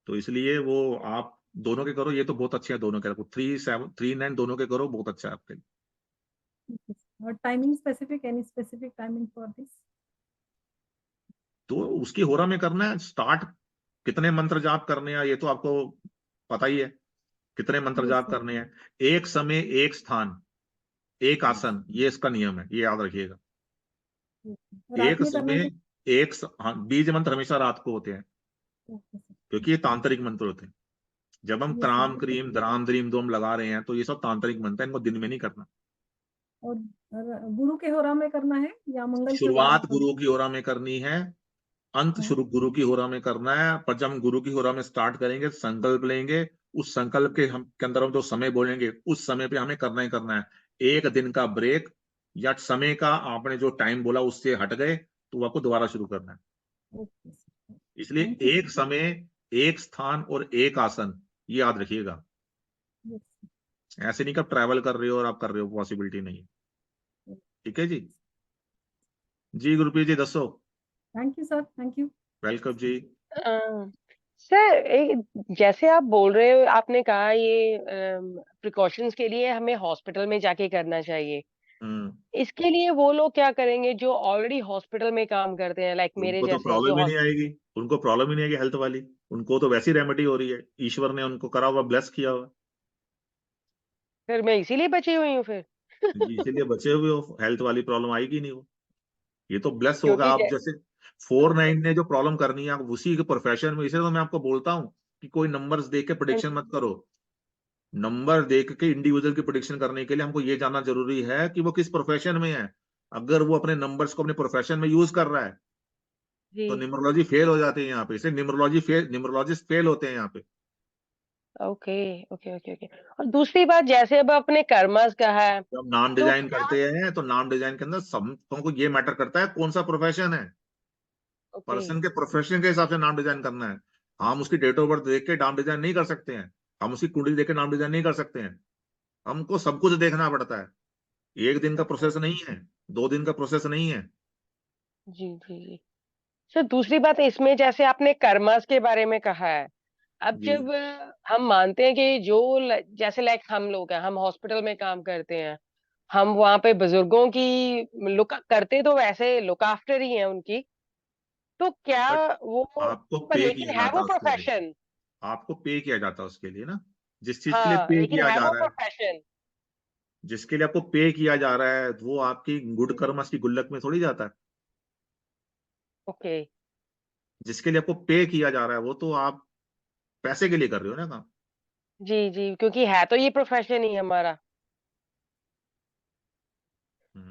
तो इसलिए वो आप दोनों के करो, ये तो बहुत अच्छे है दोनों के। 3, 7, 3, 9 दोनों के करो, बहुत अच्छा है आपके लिए। और timing specific, any specific timing for this? तो उसकी होरा में करना है स्टार्ट। कितने मंत्र जाप करने हैं ये तो आपको पता ही है, कितने मंत्र जाप करने हैं। एक समय, एक स्थान, एक आसन, ये इसका नियम है, ये याद रखिएगा। एक समय, हाँ, बीज मंत्र हमेशा रात को होते हैं क्योंकि ये तांत्रिक मंत्र होते हैं। जब हम त्राम क्रीम द्राम द्रीम दोम लगा रहे हैं तो ये सब तांत्रिक मंत्र है, इनको दिन में नहीं करना। और गुरु के होरा में करना है या मंगल के शुरुआत गुरु की होरा में करनी है, अंत शुरू गुरु की होरा में करना है। पर जब हम गुरु की होरा में स्टार्ट करेंगे, संकल्प लेंगे, उस संकल्प के अंदर हम जो समय बोलेंगे उस समय पे हमें करना ही करना है। एक दिन का ब्रेक या समय का आपने जो टाइम बोला उससे हट गए तो आपको दोबारा शुरू करना है। इसलिए एक समय, एक स्थान और एक आसन, ये याद रखिएगा। ऐसे नहीं कि आप ट्रैवल कर रहे हो और आप कर रहे हो, पॉसिबिलिटी नहीं है। ठीक है जी। जी गुरुप्रीत जी दसो। Thank you sir, thank you. Welcome जी। सर, जैसे आप बोल रहे हो, आपने कहा ये प्रिकॉशंस के लिए हमें हॉस्पिटल में जाके करना चाहिए। इसके लिए वो लोग क्या करेंगे जो ऑलरेडी हॉस्पिटल में काम करते हैं, लाइक मेरे उनको तो जैसे प्रॉब्लम ही जो नहीं आएगी, उनको प्रॉब्लम ही नहीं आएगी हेल्थ वाली। उनको तो वैसी रेमेडी हो रही है, ईश्वर ने उनको करा हुआ, ब्लेस किया हुआ। फिर मैं इसीलिए बची हुई हूँ फिर। इसीलिए बचे हुए हो, हेल्थ वाली प्रॉब्लम आएगी नहीं। वो ये तो ब्लेस होगा। क्योंकि आप जैसे 4-9 ने जो प्रॉब्लम करनी है आप उसी के प्रोफेशन में, इसलिए तो मैं आपको बोलता हूँ कि कोई नंबर्स देख के प्रेडिक्शन मत करो। नंबर देख के इंडिविजुअल की प्रेडिक्शन करने के लिए हमको ये जानना जरूरी है कि वो किस प्रोफेशन में है। अगर वो अपने नंबर्स को अपने प्रोफेशन में यूज कर रहा है तो न्यूमरोलॉजी फेल हो जाती है यहाँ पे। इसलिए न्यूमरोलॉजिस्ट फेल होते हैं यहाँ पे। Okay okay okay okay. और दूसरी बात, जैसे अब अपने कर्मस का है, जब नाम तो डिजाइन करते हैं तो नाम डिजाइन के अंदर सबको ये मैटर करता है कौन सा प्रोफेशन है। पर्सन के प्रोफेशन के हिसाब से नाम डिजाइन करना है। हम उसकी डेट ऑफ बर्थ देख के नाम डिजाइन नहीं कर सकते हैं, हम उसकी कुंडली देख के नाम डिजाइन नहीं कर सकते हैं। हमको सब कुछ देखना पड़ता है। एक दिन का प्रोसेस नहीं है, 2 दिन का प्रोसेस नहीं है। जी जी जी। सर, दूसरी बात इसमें, जैसे आपने कर्मस के बारे में कहा है, अब जब हम मानते हैं कि जैसे लाइक हम लोग हैं, हम हॉस्पिटल में काम करते हैं, हम वहां पे बुजुर्गों की लुक करते, तो वैसे लुक आफ्टर ही है उनकी, तो क्या वो आपको पर पे लेकिन किया है जाता वो है उसके लिए, प्रोफेशन। आपको पे किया जाता है उसके लिए ना, जिस चीज के लिए हाँ, पे लेकिन किया है जा वो रहा है, प्रोफेशन। जिसके लिए आपको पे किया जा रहा है वो आपकी गुड कर्मस की गुल्लक में थोड़ी जाता है। ओके। जिसके लिए आपको पे किया जा रहा है वो तो आप पैसे के लिए कर रहे हो ना काम। जी जी, क्योंकि है तो ये प्रोफेशन ही हमारा।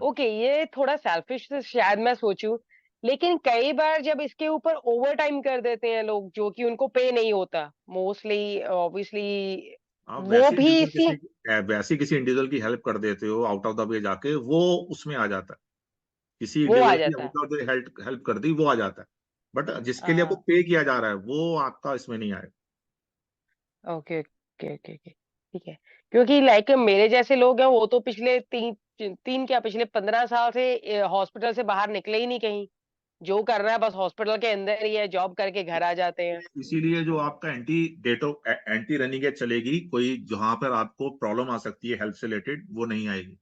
ओके, ये थोड़ा सेल्फिश शायद मैं सोचूं, लेकिन कई बार जब इसके ऊपर ओवर टाइम कर देते हैं लोग जो कि उनको पे नहीं होता, मोस्टली ऑब्वियसली आप वो भी इसी। वैसी किसी इंडिविजुअल की हेल्प कर देते हो आउट ऑफ द वे जाके, वो उसमें आ जाता है। किसी वो आ इंडिविजुअल की जाता है। आउट ऑफ द हेल्प कर दी, वो आ जाता है। बट जिसके लिए आपको हाँ, पे किया जा रहा है वो आपका इसमें नहीं आएगा। Okay okay okay okay. ठीक है, क्योंकि लाइक मेरे जैसे लोग हैं वो तो पिछले पिछले 15 साल से हॉस्पिटल से बाहर निकले ही नहीं कहीं, जो कर रहा है बस हॉस्पिटल के अंदर ही है, जॉब करके घर आ जाते हैं। इसीलिए जो आपका एंटी रनिंग चलेगी, कोई जहां पर आपको प्रॉब्लम आ सकती है हेल्थ से रिलेटेड, वो नहीं आएगी।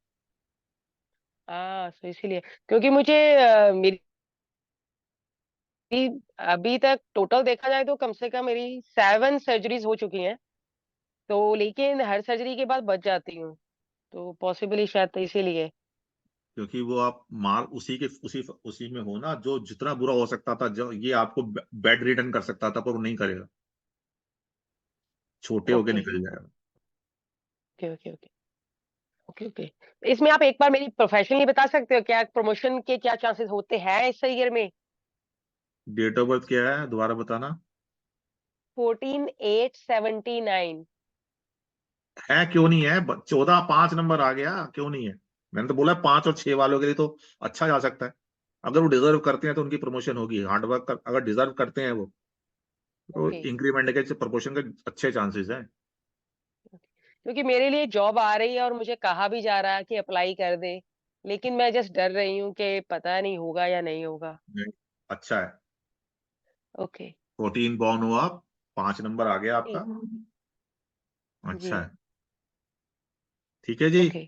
हाँ, तो इसीलिए, क्योंकि मुझे मेरी अभी तक टोटल देखा जाए तो कम से कम मेरी 7 सर्जरीज हो चुकी हैं, तो लेकिन हर सर्जरी के बाद बच जाती हूँ, तो पॉसिबली शायद तो इसीलिए। क्योंकि वो आप मार उसी में हो ना, जो जितना बुरा हो सकता था, जो ये आपको बेड रिटर्न कर सकता था, पर वो नहीं करेगा, छोटे होके ओके निकल जाएगा। Okay okay okay okay okay. इसमें आप एक बार मेरी प्रोफेशनली बता सकते हो क्या प्रमोशन के क्या चांसेस होते हैं इस ईयर में? डेट ऑफ बर्थ क्या है, दोबारा बताना। 14/8/79। है क्यों नहीं है? 14 5 नंबर आ गया, क्यों नहीं है? मैंने तो बोला 5 और 6 वालों के लिए तो अच्छा जा सकता है। अगर वो डिजर्व करते हैं तो उनकी प्रमोशन होगी, हार्डवर्क अगर डिजर्व करते हैं वो, तो ओके, इंक्रीमेंट के प्रमोशन के अच्छे चांसेस हैं। क्योंकि मेरे लिए जॉब आ रही है और मुझे कहा भी जा रहा है कि अप्लाई कर दे, लेकिन मैं जस्ट डर रही हूँ कि पता नहीं होगा या नहीं होगा। नहीं, अच्छा है। ओके 14 बॉर्न हो आप, 5 नंबर आ गया आपका, जी अच्छा है। ठीक है जी, ओके,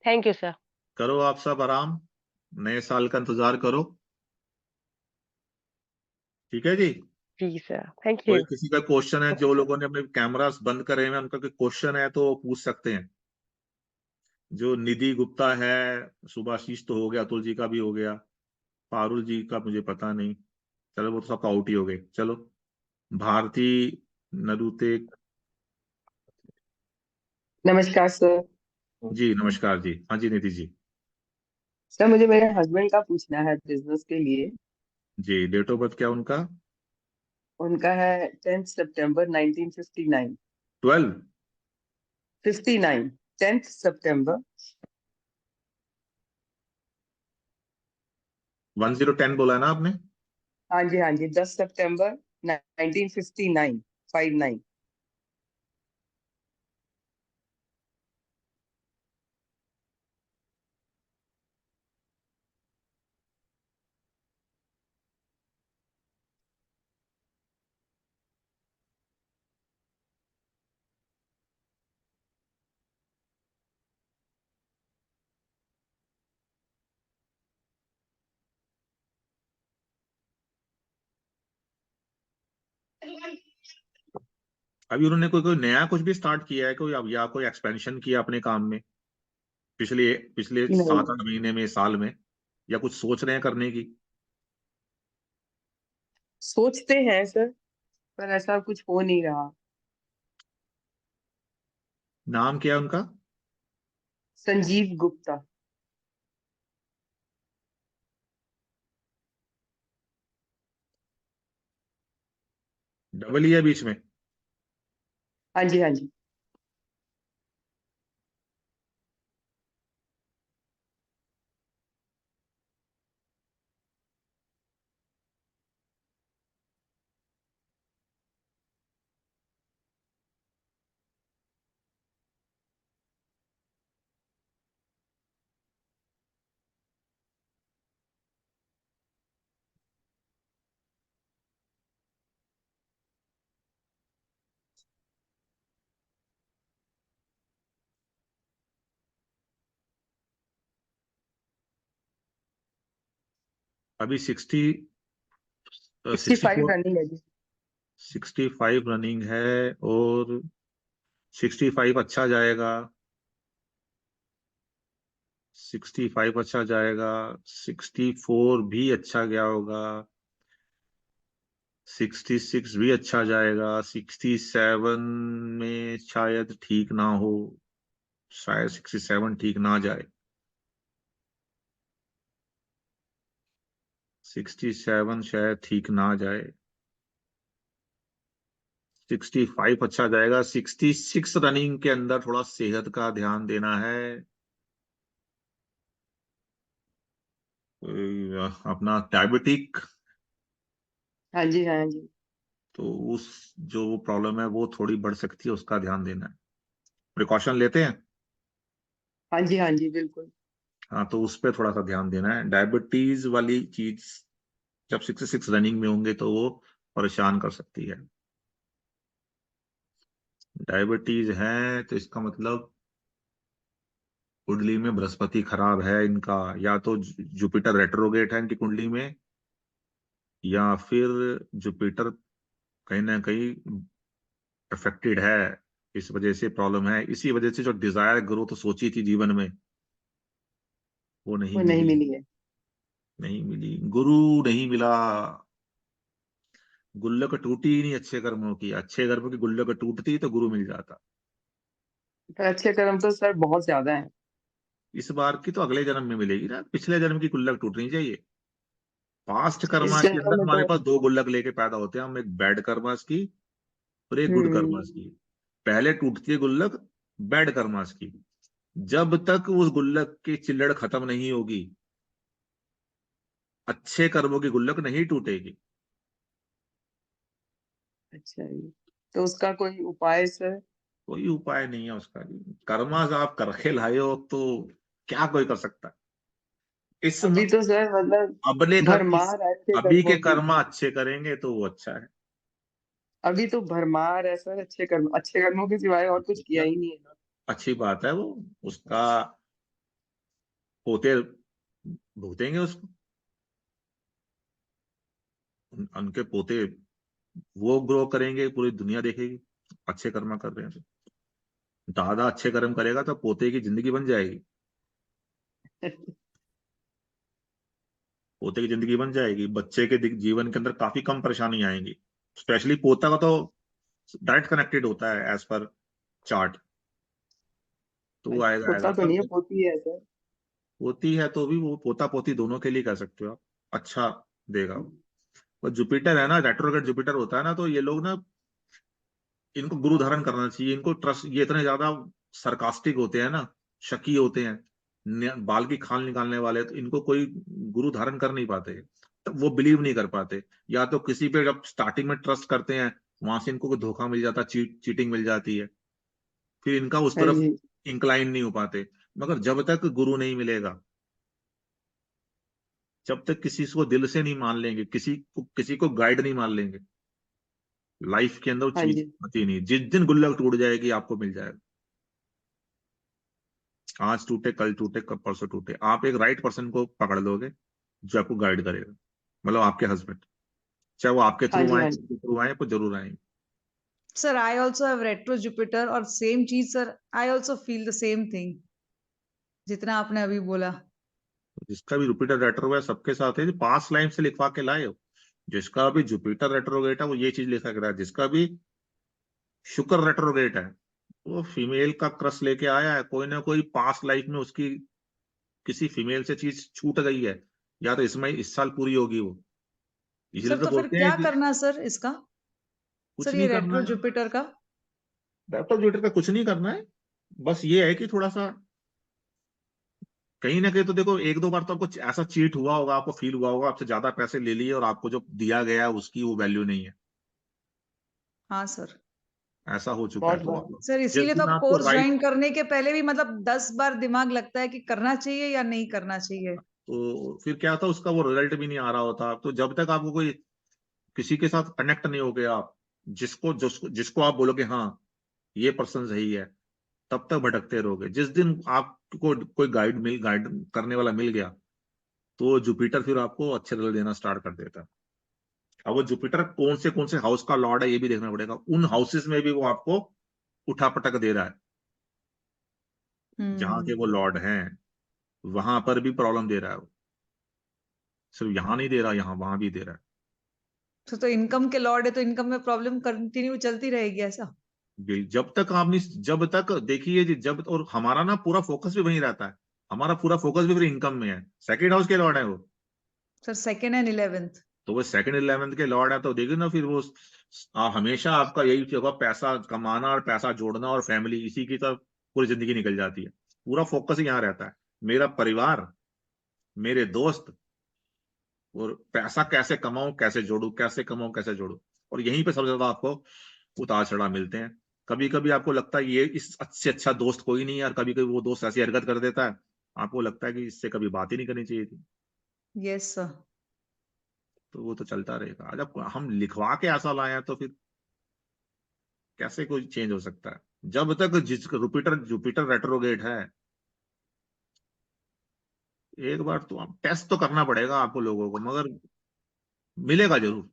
थैंक यू सर। करो आप सब आराम, नए साल का इंतजार करो। ठीक है जी। जी सर, थैंक कोई यू। किसी का क्वेश्चन है, ओके जो सर। लोगों ने अपने कैमरास बंद करे हुए हैं, उनका कोई क्वेश्चन है तो पूछ सकते हैं। जो निधि गुप्ता है, सुभाशीष तो हो गया, अतुल जी का भी हो गया, पारुल जी का मुझे पता नहीं, चलो वो तो सब आउट ही हो गए। चलो, भारती नरुते नमस्कार सर। जी, नमस्कार जी। हाँ जी निधि जी। सर मुझे मेरे हस्बैंड का पूछना है बिजनेस के लिए। जी, डेट ऑफ बर्थ क्या उनका? उनका है 10 सितंबर 1959। 12 59 10 सितंबर। 1010 बोला है ना आपने? हाँ जी 10 सितंबर 1959 59। अभी उन्होंने कोई कोई नया कुछ भी स्टार्ट किया है कोई, अब या कोई एक्सपेंशन किया अपने काम में पिछले पिछले नहीं, 7 8 महीने में, साल में, या कुछ सोच रहे हैं करने की? सोचते हैं सर, पर ऐसा कुछ हो नहीं रहा। नाम क्या है उनका? संजीव गुप्ता। डबल ई है बीच में? हाँ जी। अभी 65 64 रनिंग है जी। 65 रनिंग है, और 65 अच्छा जाएगा, 65 अच्छा जाएगा, 64 भी अच्छा गया होगा, 66 भी अच्छा जाएगा, 67 में शायद ठीक ना हो, शायद 67 ठीक ना जाए, 67 शायद ठीक ना जाए, 65 अच्छा जाएगा, 66 रनिंग के अंदर थोड़ा सेहत का ध्यान देना है। अपना डायबिटिक, हाँ जी। तो उस जो प्रॉब्लम है वो थोड़ी बढ़ सकती है, उसका ध्यान देना है। प्रिकॉशन लेते हैं? हाँ जी बिल्कुल। हाँ, तो उस पर थोड़ा सा ध्यान देना है। डायबिटीज वाली चीज जब 66 रनिंग में होंगे तो वो परेशान कर सकती है। डायबिटीज है तो इसका मतलब कुंडली में बृहस्पति खराब है इनका, या तो जुपिटर रेट्रोगेट है इनकी कुंडली में, या फिर जुपिटर कहीं ना कहीं अफेक्टेड है, इस वजह से प्रॉब्लम है। इसी वजह से जो डिजायर ग्रोथ सोची थी जीवन में वो नहीं वो नहीं मिली। मिली है। नहीं मिली, गुरु नहीं मिला। गुल्लक टूटी ही नहीं अच्छे कर्मों की, अच्छे कर्मों की गुल्लक टूटती तो गुरु मिल जाता। पर अच्छे कर्म तो सर बहुत ज्यादा है। इस बार की तो अगले जन्म में मिलेगी ना, पिछले जन्म की गुल्लक टूटनी चाहिए। पास्ट इस कर्मास के जन्म अंदर में हमारे तो पास दो गुल्लक लेके पैदा होते हैं हम, एक बैड कर्मास की और एक गुड कर्मास की। पहले टूटती है गुल्लक बैड कर्मास की। जब तक उस गुल्लक की चिल्लड़ खत्म नहीं होगी अच्छे कर्मों की गुल्लक नहीं टूटेगी। अच्छा जी, तो उसका कोई उपाय सर? कोई उपाय नहीं है उसका भी। कर्मास आप करके लाए हो तो क्या कोई कर सकता है? इस अभी तो सर मतलब अबले का इस भरमार अच्छे अभी कर्मों के की। कर्म अच्छे करेंगे तो वो अच्छा है। अभी तो भरमार है सर, अच्छे कर्मों के सिवाय और कुछ किया ही नहीं है ना। अच्छी बात है, वो उसका पोते भुगतेंगे उसको। उनके पोते वो ग्रो करेंगे, पूरी दुनिया देखेगी अच्छे कर्म कर रहे हैं तो। दादा अच्छे कर्म करेगा तो पोते की जिंदगी बन जाएगी। पोते की जिंदगी बन जाएगी, बच्चे के जीवन के अंदर काफी कम परेशानी आएंगी। स्पेशली पोता का तो डायरेक्ट कनेक्टेड होता है एज पर चार्ट, तो वो आएगा आएगा होता तो पर नहीं है, होती है सर। पोती है तो भी वो पोता पोती दोनों के लिए कह सकते हो आप, अच्छा देगा वो। पर जुपिटर है ना, रेट्रोग्रेड जुपिटर होता है ना, तो ये लोग ना, इनको गुरु धारण करना चाहिए, इनको ट्रस्ट, ये इतने ज्यादा सरकास्टिक होते हैं ना, शकी होते हैं, बाल की खाल निकालने वाले, तो इनको कोई गुरु धारण कर नहीं पाते, तो वो बिलीव नहीं कर पाते। या तो किसी पे जब स्टार्टिंग में ट्रस्ट करते हैं वहां से इनको कोई धोखा मिल जाता, चीटिंग मिल जाती है, फिर इनका उस हाँ तरफ जी। इंक्लाइन नहीं हो पाते। मगर जब तक गुरु नहीं मिलेगा, जब तक किसी को दिल से नहीं मान लेंगे, किसी को गाइड नहीं मान लेंगे, लाइफ के अंदर वो हाँ चीज जी। होती नहीं। जिस दिन गुल्लक टूट जाएगी आपको मिल जाएगा। आज टूटे कल टूटे कब परसों टूटे, आप एक राइट पर्सन को पकड़ लोगे जो आपको गाइड करेगा, मतलब आपके हस्बैंड, चाहे वो आपके हाँ थ्रू जी। आए, हाँ जी। किसी के थ्रू आए, वो जरूर आएंगे। Sir I also have retro Jupiter और सेम चीज sir, I also feel the same thing जितना आपने अभी बोला। जिसका भी जुपिटर रेट्रोगेट सबके साथ है, पास्ट लाइफ से लिखवा के लाए हो। जिसका भी जुपिटर रेट्रोगेट है वो ये चीज लिखा रहा है। जिसका भी शुक्र रेट्रोगेट है वो फीमेल का क्रश लेके आया है, कोई ना कोई पास्ट लाइफ में उसकी किसी फीमेल से चीज छूट गई है, या तो इसमें इस साल पूरी होगी वो। इसलिए सर तो तो फिर बोलते हैं क्या कि करना सर इसका, कुछ सर ये नहीं करना रेट्रो है। जुपिटर का? लैपटॉप जुपिटर का कुछ नहीं करना है, बस ये है कि थोड़ा सा कहीं ना कहीं तो देखो, एक दो बार तो आपको ऐसा चीट हुआ होगा, आपको फील हुआ होगा आपसे ज्यादा पैसे ले लिए और आपको जो दिया गया है उसकी वो वैल्यू नहीं है। हाँ सर। ऐसा हो चुका है बहुत बार। तो सर जिस इसीलिए तो दिन अब आपको कोर्स राइट, ज्वाइन करने के पहले भी मतलब 10 बार दिमाग लगता है कि करना चाहिए या नहीं करना चाहिए। तो फिर क्या होता उसका वो रिजल्ट भी नहीं आ रहा होता। तो जब तक आपको कोई किसी के साथ कनेक्ट नहीं हो गया आप, जिसको जिसको जिसको आप बोलोगे हाँ ये पर्सन सही है, तब तक भटकते रहोगे। जिस दिन आपको कोई गाइड करने वाला मिल गया तो जुपिटर फिर आपको अच्छे रिजल्ट देना स्टार्ट कर देता है। अब वो जुपिटर कौन से हाउस का लॉर्ड है ये भी देखना पड़ेगा, उन हाउसेस में भी वो आपको उठा पटक दे रहा है। जहां के वो हम्म। लॉर्ड हैं वहां पर भी प्रॉब्लम दे रहा है वो, सिर्फ यहाँ नहीं दे रहा, यहाँ वहां भी दे रहा है। तो इनकम के लॉर्ड है तो इनकम में प्रॉब्लम कंटिन्यू चलती रहेगी ऐसा? जब तक आप नहीं, जब तक देखिए जी, जब, और हमारा ना पूरा फोकस भी वहीं रहता है, हमारा पूरा फोकस भी फिर इनकम में है। सेकंड हाउस के लॉर्ड है वो, सर सेकेंड एंड 11th। तो वो सेकंड 11th के लॉर्ड है, तो देखिए ना फिर वो हमेशा आपका यही होगा, पैसा कमाना और पैसा जोड़ना और फैमिली, इसी की तो पूरी जिंदगी निकल जाती है। पूरा फोकस ही यहाँ रहता है, मेरा परिवार, मेरे दोस्त, और पैसा कैसे कमाऊं कैसे जोड़ू, कैसे कमाऊं कैसे जोड़ू। और यहीं पे सबसे ज्यादा आपको उतार चढ़ाव मिलते हैं। कभी कभी आपको लगता है ये इससे अच्छा दोस्त कोई नहीं है, और कभी कभी वो दोस्त ऐसी हरकत कर देता है, आपको लगता है कि इससे कभी बात ही नहीं करनी चाहिए थी। Yes sir. तो वो तो चलता रहेगा। जब हम लिखवा के ऐसा लाए हैं तो फिर कैसे कोई चेंज हो सकता है? जब तक जुपिटर रेट्रोगेट है, एक बार तो आप टेस्ट तो करना पड़ेगा आपको लोगों को, मगर मिलेगा जरूर।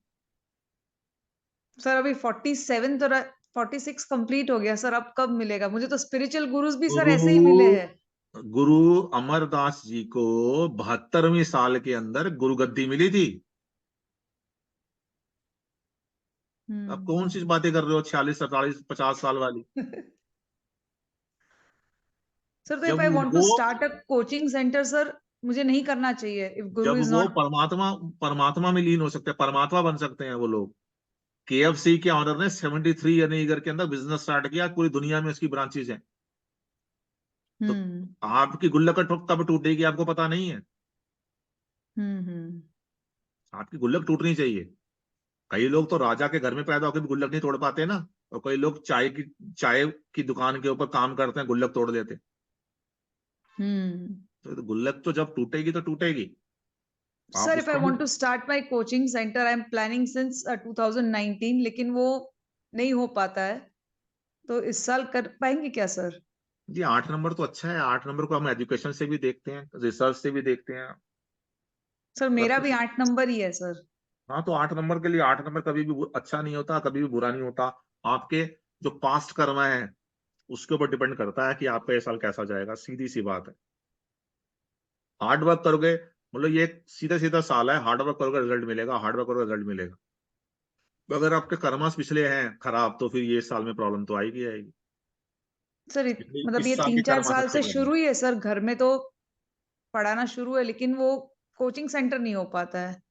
सर अभी 47 तो 46 कंप्लीट हो गया सर, अब कब मिलेगा? मुझे तो स्पिरिचुअल गुरुज भी सर ऐसे ही मिले हैं। गुरु अमरदास जी को 72वें साल के अंदर गुरु गद्दी मिली थी। अब कौन सी बातें कर रहे हो 46, 47, 50 साल वाली? सर तो इफ जब आई वांट टू वो start a coaching centre sir, मुझे नहीं करना चाहिए इफ गुरु जब इज वो नॉट। परमात्मा में लीन हो सकते हैं, परमात्मा बन सकते हैं वो लोग। KFC के ऑनर ने 73 ईयर के अंदर बिजनेस स्टार्ट किया, पूरी दुनिया में उसकी ब्रांचेज हैं। तो आपकी गुल्लक कब टूटेगी आपको पता नहीं है। आपकी गुल्लक टूटनी चाहिए। कई लोग तो राजा के घर में पैदा होकर भी गुल्लक नहीं तोड़ पाते ना, और कई लोग चाय की दुकान के ऊपर काम करते हैं, गुल्लक तोड़ देते। तो गुल्लक तो जब टूटेगी तो टूटेगी। आप सर इफ आई उसको want to start my coaching centre, I am planning since 2019, लेकिन वो नहीं हो पाता है, तो इस साल कर पाएंगे क्या सर? जी 8 नंबर तो अच्छा है। 8 नंबर को हम एजुकेशन से भी देखते हैं, रिसर्च से भी देखते हैं। सर मेरा भी 8 नंबर ही है सर। हाँ, तो 8 नंबर के लिए 8 नंबर कभी भी अच्छा नहीं होता, कभी भी बुरा नहीं होता। आपके जो पास्ट कर्म है उसके ऊपर डिपेंड करता है कि आपका ये साल कैसा जाएगा। सीधी सी बात है। हार्ड वर्क करोगे, मतलब ये सीधा सीधा साल है, हार्ड वर्क करोगे रिजल्ट मिलेगा, हार्ड वर्क करोगे रिजल्ट मिलेगा। अगर आपके कर्मास पिछले हैं खराब, तो फिर ये साल में प्रॉब्लम तो आएगी आएगी। सर मतलब इस ये साल के 3-4 कर्मास साल अच्छे से कर रहे हैं। शुरू ही है सर, घर में तो पढ़ाना शुरू है, लेकिन वो कोचिंग सेंटर नहीं हो पाता है,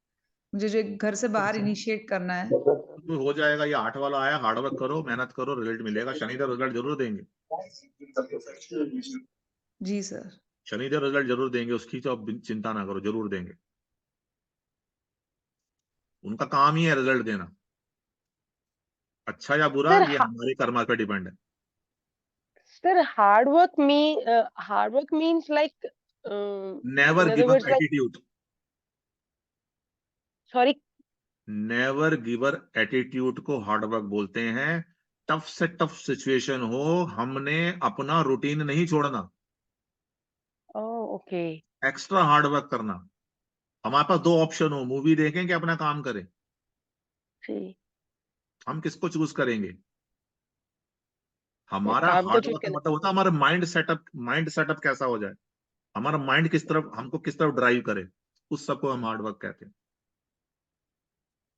मुझे जो घर से बाहर इनिशिएट करना है। तो हो जाएगा। ये 8 वाला आया, हार्ड वर्क करो, मेहनत करो, रिजल्ट मिलेगा। शनिदेव रिजल्ट जरूर देंगे। जी सर। शनिदेव रिजल्ट जरूर देंगे, उसकी तो आप चिंता ना करो, जरूर देंगे। उनका काम ही है रिजल्ट देना। अच्छा या बुरा सर ये हमारे कर्मा पे डिपेंड है। Sir hard work means like never in other give up words like, attitude. Sorry. Never giver attitude को हार्ड वर्क बोलते हैं। टफ से टफ सिचुएशन हो, हमने अपना रूटीन नहीं छोड़ना, ओके। एक्स्ट्रा हार्ड वर्क करना। हमारे पास 2 ऑप्शन हो, मूवी देखें कि अपना काम करें। जी। हम किसको चूज करेंगे? मैं हमारा काम को हार्ड चूज वर्क का करना। मतलब होता है हमारा माइंड सेटअप कैसा हो जाए, हमारा माइंड किस तरफ, हमको किस तरफ ड्राइव करे, उस सबको हम हार्ड वर्क कहते हैं।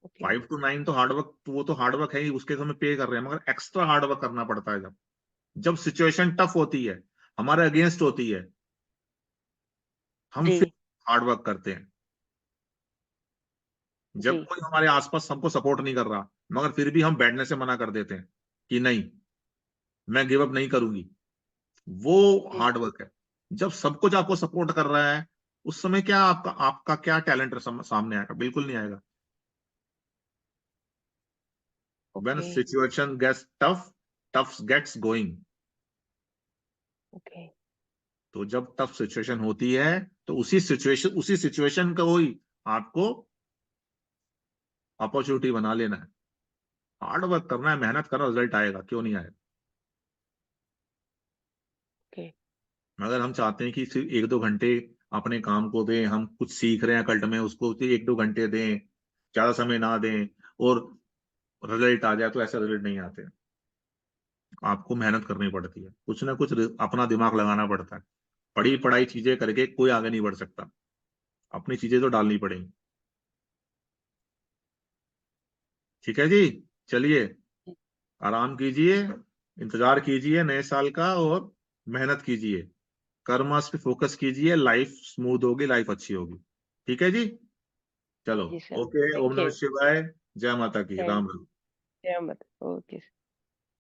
ओके। 5 to 9 तो हार्ड वर्क, वो तो हार्ड वर्क है ही, उसके तो हमें पे कर रहे हैं, मगर एक्स्ट्रा हार्ड वर्क करना पड़ता है जब सिचुएशन टफ होती है, हमारे अगेंस्ट होती है, हम जी फिर हार्ड वर्क करते हैं। जब जी कोई हमारे आसपास हमको सपोर्ट नहीं कर रहा, मगर फिर भी हम बैठने से मना कर देते हैं कि नहीं, मैं गिव अप नहीं करूंगी, वो जी। हार्ड वर्क है। जब सब कुछ आपको सपोर्ट कर रहा है, उस समय क्या आपका क्या टैलेंट सामने आएगा? बिल्कुल नहीं आएगा। When okay situation gets tough, tough gets going। Okay तो जब टफ सिचुएशन होती है, तो उसी सिचुएशन को ही आपको अपॉर्चुनिटी बना लेना है। हार्ड वर्क करना है, मेहनत करना, रिजल्ट आएगा, क्यों नहीं आएगा। ओके। मगर हम चाहते हैं कि सिर्फ 1-2 घंटे अपने काम को दें, हम कुछ सीख रहे हैं कल्ट में, उसको 1-2 घंटे दें, ज्यादा समय ना दें, और रिजल्ट आ जाए, तो ऐसे रिजल्ट नहीं आते। आपको मेहनत करनी पड़ती है, कुछ ना कुछ अपना दिमाग लगाना पड़ता है। पढ़ी पढ़ाई चीजें करके कोई आगे नहीं बढ़ सकता, अपनी चीजें तो डालनी पड़ेंगी। ठीक है जी, चलिए आराम कीजिए, इंतजार कीजिए नए साल का, और मेहनत कीजिए, कर्मस पे फोकस कीजिए, लाइफ स्मूथ होगी, लाइफ अच्छी होगी। ठीक है जी, चलो जी सर, ओके। ओम थैंक नमः यू। शिवाय। जय माता की, राम थैंक राम। जय माता। ओके।